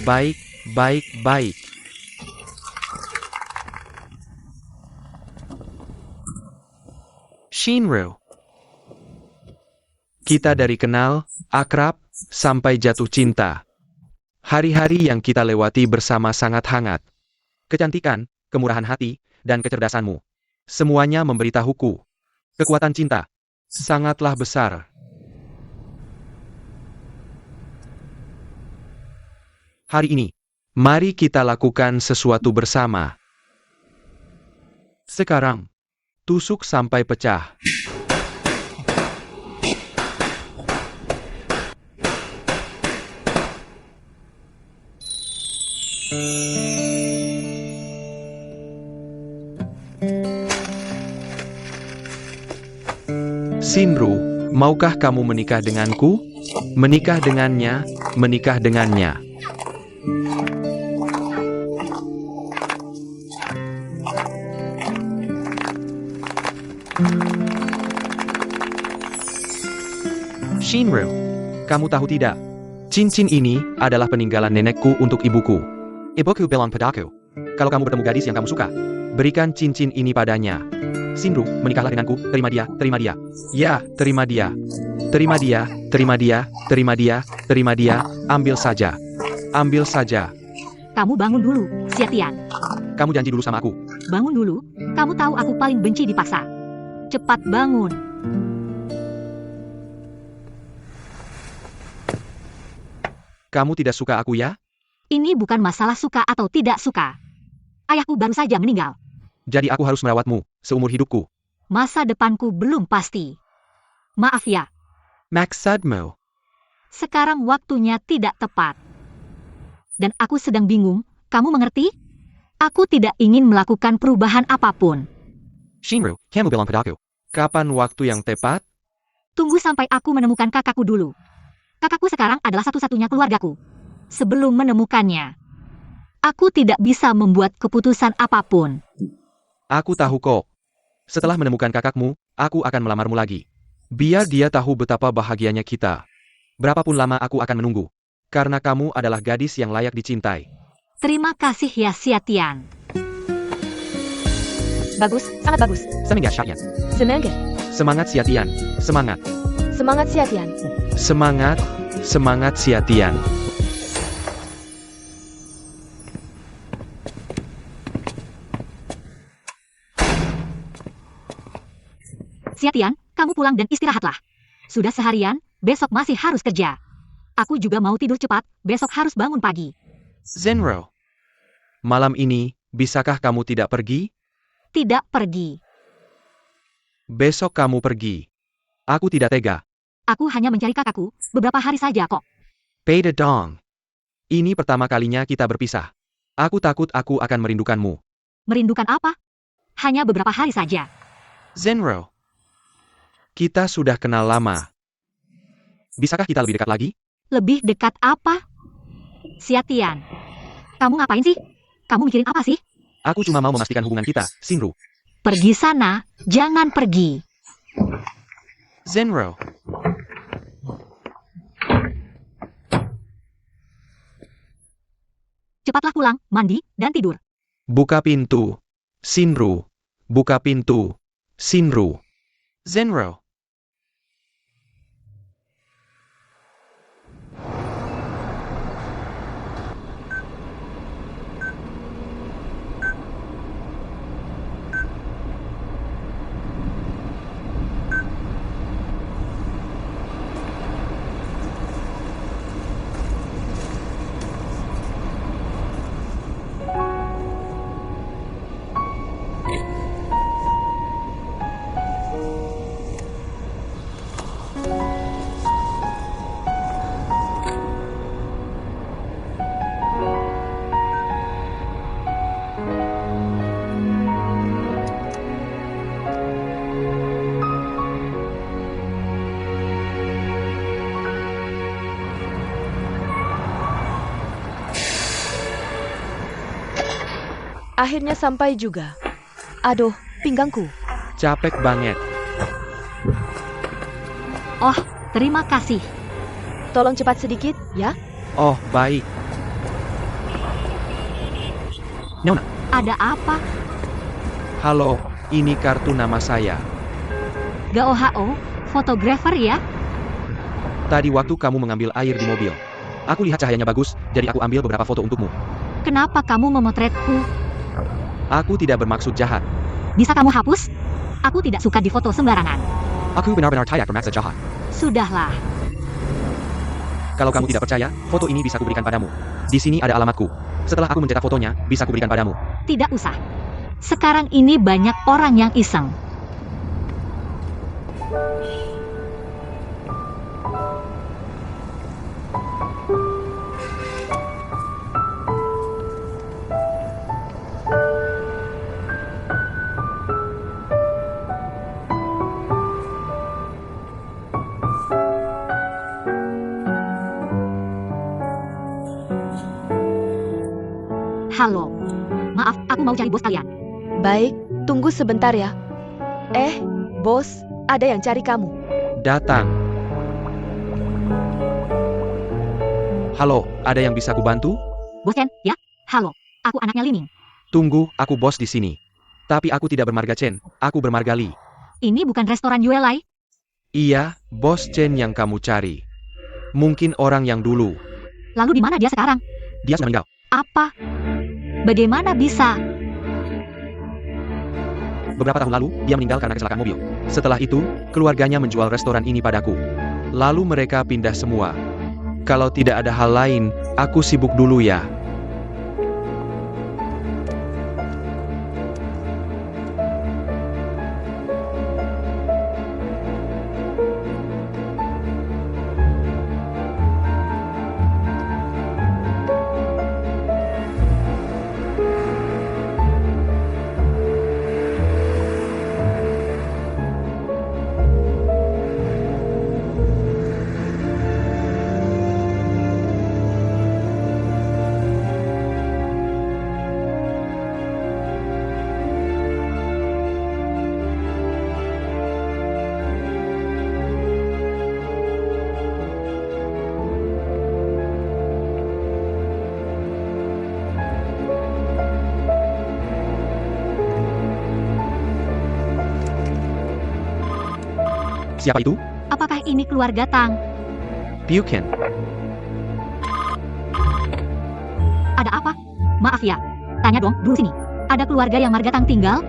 [SPEAKER 2] Baik, baik, baik. Shinru. Kita dari kenal, akrab, sampai jatuh cinta. Hari-hari yang kita lewati bersama sangat hangat. Kecantikan, kemurahan hati, dan kecerdasanmu. Semuanya memberitahuku. Kekuatan cinta. Sangatlah besar. Hari ini, mari kita lakukan sesuatu bersama. Sekarang, tusuk sampai pecah. Shinru, maukah kamu menikah denganku? Menikah dengannya, menikah dengannya. Shinru, kamu tahu tidak? Cincin ini adalah peninggalan nenekku untuk ibuku.
[SPEAKER 5] Ibuku bilang padaku.
[SPEAKER 2] Kalau kamu bertemu gadis yang kamu suka, berikan cincin ini padanya. Shinru, menikahlah denganku, terima dia, terima dia. Ya, terima dia. Terima dia, terima dia, terima dia, terima dia, ambil saja. Ambil saja.
[SPEAKER 1] Kamu bangun dulu, Xiatian.
[SPEAKER 2] Kamu janji dulu sama aku.
[SPEAKER 1] Bangun dulu, kamu tahu aku paling benci dipaksa. Cepat bangun.
[SPEAKER 2] Kamu tidak suka aku ya?
[SPEAKER 1] Ini bukan masalah suka atau tidak suka. Ayahku baru saja meninggal.
[SPEAKER 2] Jadi aku harus merawatmu, seumur hidupku.
[SPEAKER 1] Masa depanku belum pasti. Maaf ya,
[SPEAKER 2] Maksudmu?
[SPEAKER 1] sekarang waktunya tidak tepat. Dan aku sedang bingung, kamu mengerti? Aku tidak ingin melakukan perubahan apapun.
[SPEAKER 5] Shinru, kamu bilang padaku.
[SPEAKER 2] Kapan waktu yang tepat?
[SPEAKER 1] Tunggu sampai aku menemukan kakakku dulu. Kakakku sekarang adalah satu-satunya keluargaku. Sebelum menemukannya, aku tidak bisa membuat keputusan apapun.
[SPEAKER 2] Aku tahu kok. Setelah menemukan kakakmu, aku akan melamarmu lagi. Biar dia tahu betapa bahagianya kita. Berapapun lama aku akan menunggu. Karena kamu adalah gadis yang layak dicintai.
[SPEAKER 1] Terima kasih ya Xiatian.
[SPEAKER 4] Bagus, sangat bagus.
[SPEAKER 5] Semangat Xiatian.
[SPEAKER 4] Semangat.
[SPEAKER 2] Semangat Xiatian. Semangat.
[SPEAKER 4] Semangat Xiatian.
[SPEAKER 2] Semangat. Semangat Xiatian.
[SPEAKER 1] Xiatian, kamu pulang dan istirahatlah. Sudah seharian, besok masih harus kerja. Aku juga mau tidur cepat, besok harus bangun pagi.
[SPEAKER 2] Zenro. Malam ini, bisakah kamu tidak pergi?
[SPEAKER 1] Tidak pergi.
[SPEAKER 2] Besok kamu pergi. Aku tidak tega.
[SPEAKER 1] Aku hanya mencari kakakku, beberapa hari saja kok.
[SPEAKER 2] Pay the dong. Ini pertama kalinya kita berpisah. Aku takut aku akan merindukanmu.
[SPEAKER 1] Merindukan apa? Hanya beberapa hari saja.
[SPEAKER 2] Zenro. Kita sudah kenal lama. Bisakah kita lebih dekat lagi?
[SPEAKER 1] Lebih dekat apa? Xiatian. Kamu ngapain sih? Kamu mikirin apa sih?
[SPEAKER 2] Aku cuma mau memastikan hubungan kita, Shinru.
[SPEAKER 1] Pergi sana, jangan pergi.
[SPEAKER 2] Zenro.
[SPEAKER 1] Cepatlah pulang, mandi, dan tidur.
[SPEAKER 2] Buka pintu. Shinru. Buka pintu. Shinru. Zenro.
[SPEAKER 4] Akhirnya sampai juga. Aduh, pinggangku.
[SPEAKER 2] Capek banget.
[SPEAKER 1] Oh, terima kasih.
[SPEAKER 4] Tolong cepat sedikit, ya.
[SPEAKER 2] Oh, baik.
[SPEAKER 5] Nona.
[SPEAKER 1] Ada apa?
[SPEAKER 2] Halo, ini kartu nama saya.
[SPEAKER 1] Gaohao, fotografer ya?
[SPEAKER 2] Tadi waktu kamu mengambil air di mobil. Aku lihat cahayanya bagus, jadi aku ambil beberapa foto untukmu.
[SPEAKER 1] Kenapa kamu memotretku?
[SPEAKER 2] Aku tidak bermaksud jahat.
[SPEAKER 1] Bisa kamu hapus? Aku tidak suka difoto sembarangan.
[SPEAKER 5] Aku benar-benar tidak bermaksud jahat.
[SPEAKER 1] Sudahlah.
[SPEAKER 2] Kalau kamu tidak percaya, foto ini bisa kuberikan padamu. Di sini ada alamatku. Setelah aku mencetak fotonya, bisa kuberikan padamu.
[SPEAKER 1] Tidak usah. Sekarang ini banyak orang yang iseng. Halo. Maaf, aku mau cari bos kalian.
[SPEAKER 4] Baik, tunggu sebentar ya. Bos, ada yang cari kamu.
[SPEAKER 2] Datang. Halo, ada yang bisa kubantu?
[SPEAKER 1] Bos Chen, ya? Halo, aku anaknya Lining.
[SPEAKER 2] Tunggu, aku bos di sini. Tapi aku tidak bermarga Chen, aku bermarga Li.
[SPEAKER 1] Ini bukan restoran Yuelai.
[SPEAKER 2] Iya, bos Chen yang kamu cari. Mungkin orang yang dulu.
[SPEAKER 1] Lalu di mana dia sekarang?
[SPEAKER 2] Dia sudah meninggal.
[SPEAKER 1] Apa? Bagaimana bisa?
[SPEAKER 2] Beberapa tahun lalu, dia meninggal karena kecelakaan mobil. Setelah itu, keluarganya menjual restoran ini padaku. Lalu mereka pindah semua. Kalau tidak ada hal lain, aku sibuk dulu ya.
[SPEAKER 5] Siapa itu?
[SPEAKER 1] Apakah ini keluarga Tang?
[SPEAKER 2] Bukan.
[SPEAKER 1] Ada apa? Maaf ya. Tanya dong, dulu sini. Ada keluarga yang marga Tang tinggal?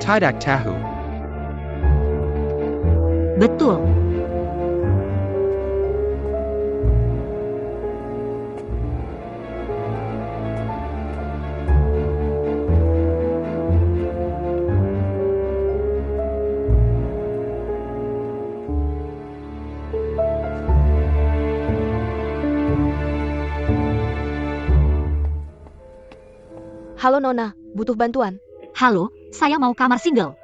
[SPEAKER 2] Tidak tahu.
[SPEAKER 1] Betul.
[SPEAKER 4] Halo Nona, butuh bantuan?
[SPEAKER 1] Halo, saya mau kamar single.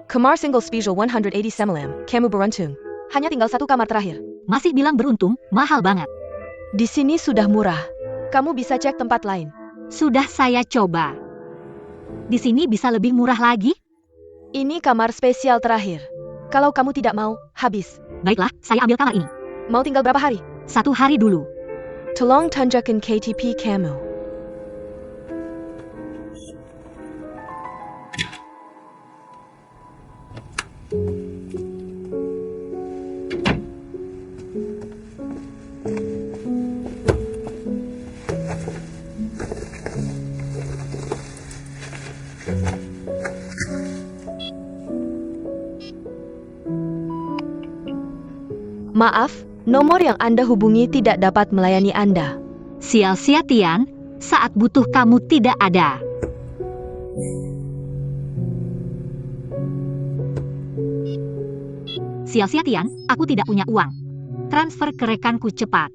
[SPEAKER 4] Kamar single special 180 semalam, kamu beruntung. Hanya tinggal satu kamar terakhir.
[SPEAKER 1] Masih bilang beruntung, mahal banget.
[SPEAKER 4] Di sini sudah murah. Kamu bisa cek tempat lain.
[SPEAKER 1] Sudah saya coba. Di sini bisa lebih murah lagi?
[SPEAKER 4] Ini kamar spesial terakhir. Kalau kamu tidak mau, habis.
[SPEAKER 1] Baiklah, saya ambil kamar ini.
[SPEAKER 4] Mau tinggal berapa hari?
[SPEAKER 1] 1 hari dulu.
[SPEAKER 4] Tolong tunjukkan KTP kamu. Maaf, nomor yang Anda hubungi tidak dapat melayani Anda.
[SPEAKER 1] Sia-sia Tian, saat butuh kamu tidak ada. Sia-sia Tian, aku tidak punya uang. Transfer ke rekanku cepat.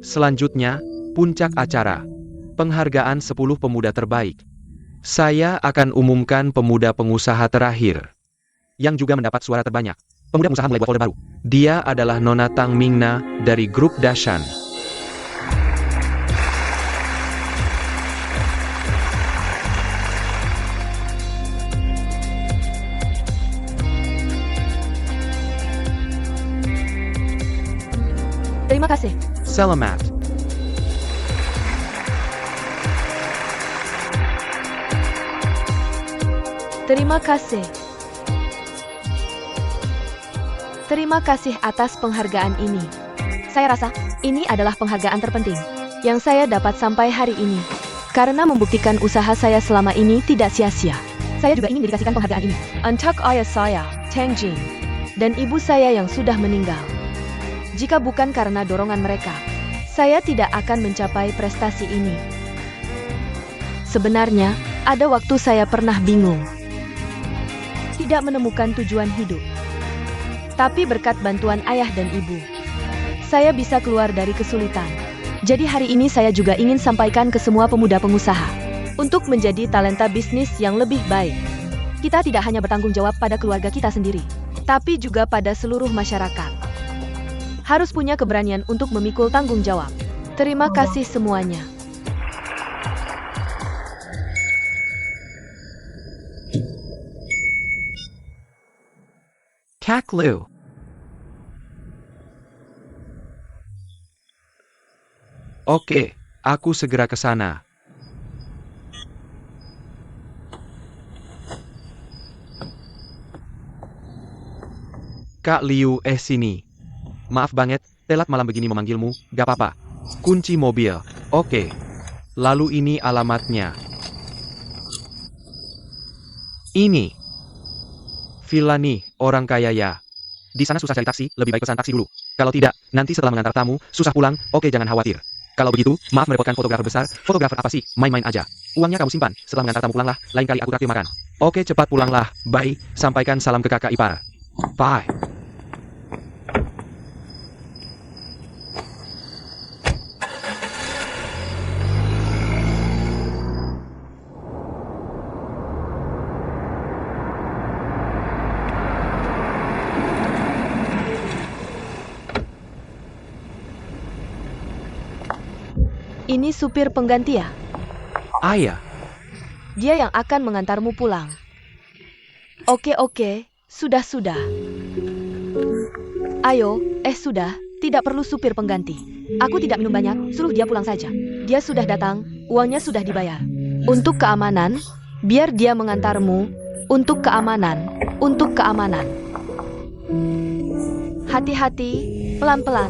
[SPEAKER 2] Selanjutnya, puncak acara. Penghargaan 10 pemuda terbaik. Saya akan umumkan pemuda pengusaha terakhir. Yang juga mendapat suara terbanyak. Pemuda pengusaha mulai buat folder baru. Dia adalah Nona Tang Mingna dari grup Dashan.
[SPEAKER 4] Terima kasih.
[SPEAKER 2] Selamat.
[SPEAKER 4] Terima kasih. Terima kasih atas penghargaan ini. Saya rasa Ini adalah penghargaan terpenting yang saya dapat sampai hari ini. Karena membuktikan usaha saya selama ini tidak sia-sia. Saya juga ingin dikasihkan penghargaan ini untuk ayah saya, Tang Jin, dan ibu saya yang sudah meninggal. Jika bukan karena dorongan mereka, saya tidak akan mencapai prestasi ini. Sebenarnya, ada waktu saya pernah bingung. Tidak menemukan tujuan hidup. Tapi berkat bantuan ayah dan ibu, saya bisa keluar dari kesulitan. Jadi hari ini saya juga ingin sampaikan ke semua pemuda pengusaha untuk menjadi talenta bisnis yang lebih baik. Kita tidak hanya bertanggung jawab pada keluarga kita sendiri, tapi juga pada seluruh masyarakat. Harus punya keberanian untuk memikul tanggung jawab. Terima kasih semuanya.
[SPEAKER 5] Kak Lu.
[SPEAKER 2] Oke, aku segera ke sana. Kak Liu, sini. Maaf banget, telat malam begini memanggilmu, gak apa-apa. Kunci mobil, oke. Lalu ini alamatnya. Ini. Villa nih, orang kaya ya. Di sana susah cari taksi, lebih baik pesan taksi dulu. Kalau tidak, nanti setelah mengantar tamu, susah pulang, oke jangan khawatir. Kalau begitu, maaf merepotkan fotografer besar, fotografer apa sih, main-main aja. Uangnya kamu simpan, setelah mengantar tamu pulanglah, lain kali aku traktir makan. Oke cepat pulanglah, bye, sampaikan salam ke kakak ipar. Bye.
[SPEAKER 4] Ini supir pengganti ya?
[SPEAKER 2] Ayah,
[SPEAKER 4] Dia yang akan mengantarmu pulang. Oke, sudah. Ayo, sudah, tidak perlu supir pengganti. Aku tidak minum banyak, suruh dia pulang saja. Dia sudah datang, uangnya sudah dibayar. Untuk keamanan, biar dia mengantarmu. Untuk keamanan. Hati-hati, pelan-pelan.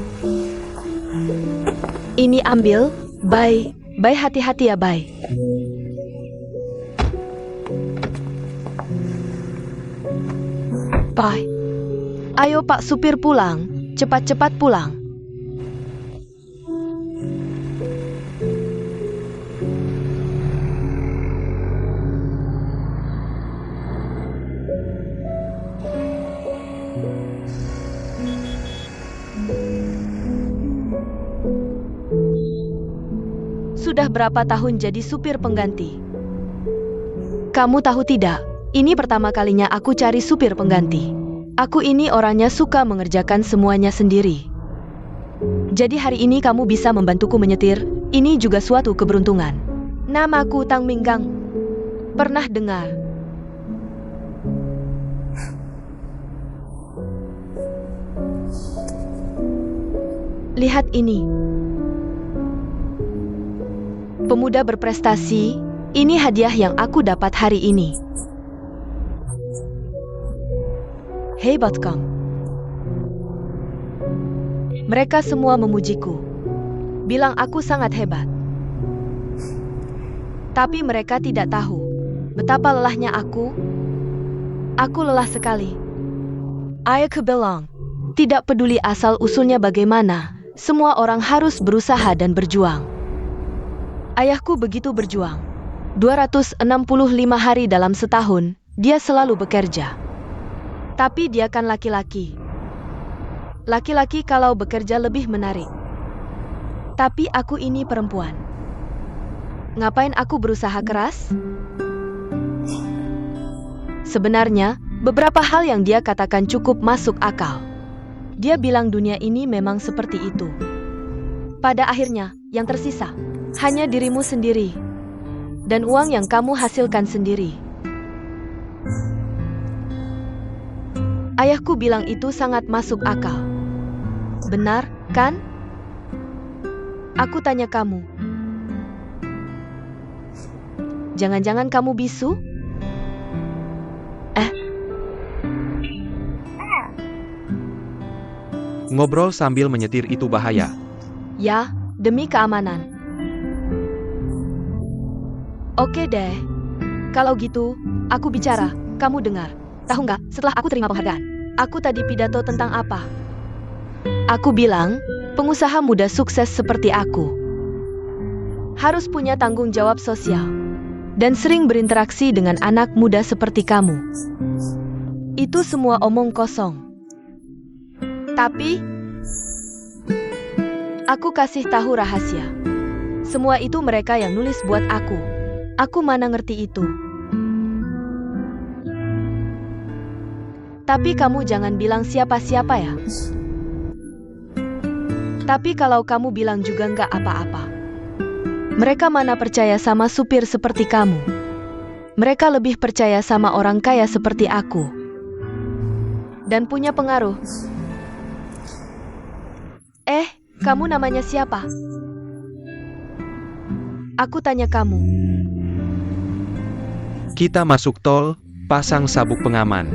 [SPEAKER 4] Ini ambil, bye, hati-hati ya, bye. Bye. Ayo Pak supir pulang, cepat-cepat pulang. Sudah berapa tahun jadi supir pengganti? Kamu tahu tidak? Ini pertama kalinya aku cari supir pengganti. Aku ini orangnya suka mengerjakan semuanya sendiri. Jadi hari ini kamu bisa membantuku menyetir, ini juga suatu keberuntungan. Namaku Tang Minggang. Pernah dengar? Lihat ini. Pemuda berprestasi, ini hadiah yang aku dapat hari ini. Hebat kamu. Mereka semua memujiku. Bilang aku sangat hebat. Tapi mereka tidak tahu betapa lelahnya aku. Aku lelah sekali. Ayahku bilang, tidak peduli asal-usulnya bagaimana, semua orang harus berusaha dan berjuang. Ayahku begitu berjuang. 265 hari dalam setahun, dia selalu bekerja. Tapi dia kan laki-laki. Laki-laki kalau bekerja lebih menarik. Tapi aku ini perempuan. Ngapain aku berusaha keras? Sebenarnya, beberapa hal yang dia katakan cukup masuk akal. Dia bilang dunia ini memang seperti itu. Pada akhirnya, yang tersisa hanya dirimu sendiri dan uang yang kamu hasilkan sendiri. Ayahku bilang itu sangat masuk akal. Benar, kan? Aku tanya kamu. Jangan-jangan kamu bisu?
[SPEAKER 2] ngobrol sambil menyetir itu bahaya.
[SPEAKER 4] Ya, demi keamanan. Oke deh. Kalau gitu, aku bicara, kamu dengar. Tahu nggak, setelah aku terima penghargaan, aku tadi pidato tentang apa? Aku bilang, pengusaha muda sukses seperti aku harus punya tanggung jawab sosial dan sering berinteraksi dengan anak muda seperti kamu. Itu semua omong kosong. Tapi, aku kasih tahu rahasia. Semua itu mereka yang nulis buat aku. Aku mana ngerti itu. Tapi kamu jangan bilang siapa-siapa ya. Tapi kalau kamu bilang juga nggak apa-apa. Mereka mana percaya sama supir seperti kamu. Mereka lebih percaya sama orang kaya seperti aku. Dan punya pengaruh. Kamu namanya siapa? Aku tanya kamu.
[SPEAKER 2] Kita masuk tol, pasang sabuk pengaman.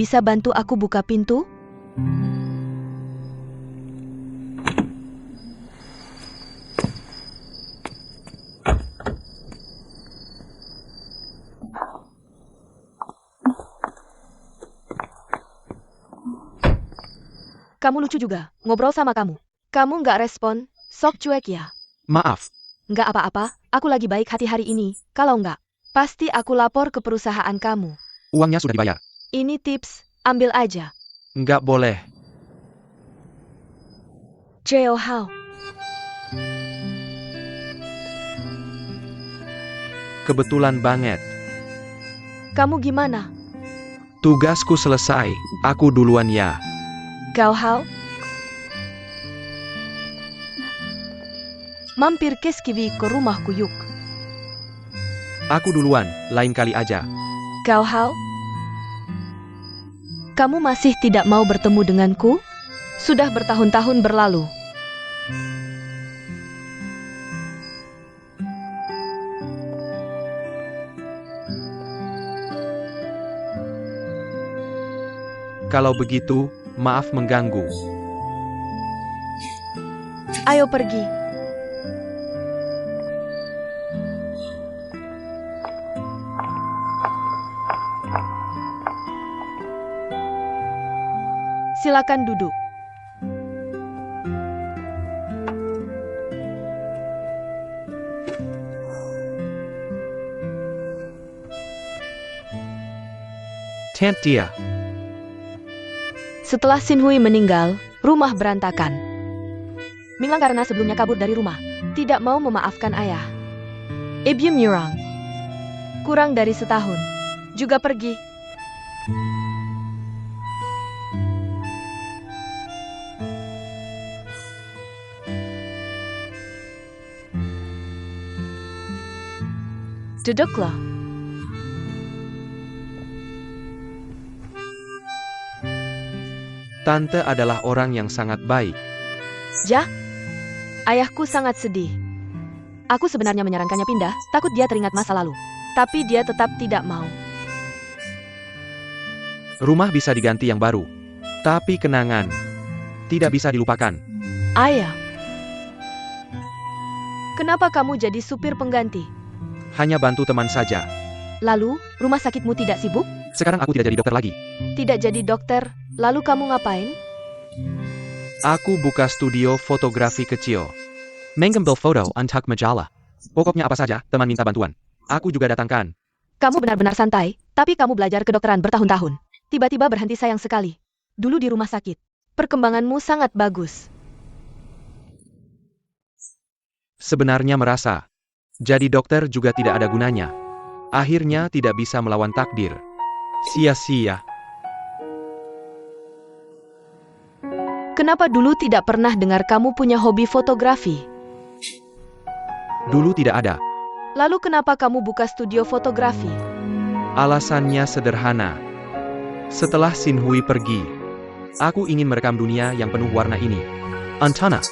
[SPEAKER 4] Bisa bantu aku buka pintu? Kamu lucu juga, ngobrol sama kamu. Kamu nggak respon, sok cuek ya.
[SPEAKER 2] Maaf,
[SPEAKER 4] Nggak apa-apa, aku lagi baik hati hari ini. Kalau nggak, pasti aku lapor ke perusahaan kamu.
[SPEAKER 2] uangnya sudah dibayar.
[SPEAKER 4] Ini tips, ambil aja.
[SPEAKER 2] Nggak boleh.
[SPEAKER 4] Jeo Hao.
[SPEAKER 2] Kebetulan banget.
[SPEAKER 4] Kamu gimana?
[SPEAKER 2] Tugasku selesai. Aku duluan ya.
[SPEAKER 4] Gao Hao? Mampir ke Skiwi ke rumahku yuk.
[SPEAKER 2] Aku duluan, lain kali aja.
[SPEAKER 4] Gao Hao? Kamu masih tidak mau bertemu denganku? Sudah bertahun-tahun berlalu.
[SPEAKER 2] Kalau begitu, maaf mengganggu.
[SPEAKER 4] Ayo pergi. Silakan duduk.
[SPEAKER 2] Tant dia.
[SPEAKER 4] Setelah Xinhui meninggal, rumah berantakan. Minglang karena sebelumnya kabur dari rumah, tidak mau memaafkan ayah. Ibyum Yurang, kurang dari setahun, juga pergi. Duduklah.
[SPEAKER 2] Tante adalah orang yang sangat baik.
[SPEAKER 4] Ja, ayahku sangat sedih. Aku sebenarnya menyarankannya pindah, takut dia teringat masa lalu. Tapi dia tetap tidak mau.
[SPEAKER 2] Rumah bisa diganti yang baru. Tapi kenangan tidak bisa dilupakan.
[SPEAKER 4] Ayah, kenapa kamu jadi supir pengganti?
[SPEAKER 2] Hanya bantu teman saja.
[SPEAKER 4] Lalu, rumah sakitmu tidak sibuk?
[SPEAKER 2] Sekarang aku tidak jadi dokter lagi.
[SPEAKER 4] Tidak jadi dokter, lalu kamu ngapain?
[SPEAKER 2] Aku buka studio fotografi kecil. Mengambil foto untuk majalah. Pokoknya apa saja, teman minta bantuan. Aku juga datangkan.
[SPEAKER 4] Kamu benar-benar santai, tapi kamu belajar kedokteran bertahun-tahun. Tiba-tiba berhenti sayang sekali. Dulu di rumah sakit. Perkembanganmu sangat bagus.
[SPEAKER 2] Sebenarnya merasa. Jadi dokter juga tidak ada gunanya. Akhirnya tidak bisa melawan takdir. Sia-sia.
[SPEAKER 4] Kenapa dulu tidak pernah dengar kamu punya hobi fotografi?
[SPEAKER 2] Dulu tidak ada.
[SPEAKER 4] Lalu kenapa kamu buka studio fotografi?
[SPEAKER 2] Alasannya sederhana. Setelah Xin Hui pergi, aku ingin merekam dunia yang penuh warna ini. Antana.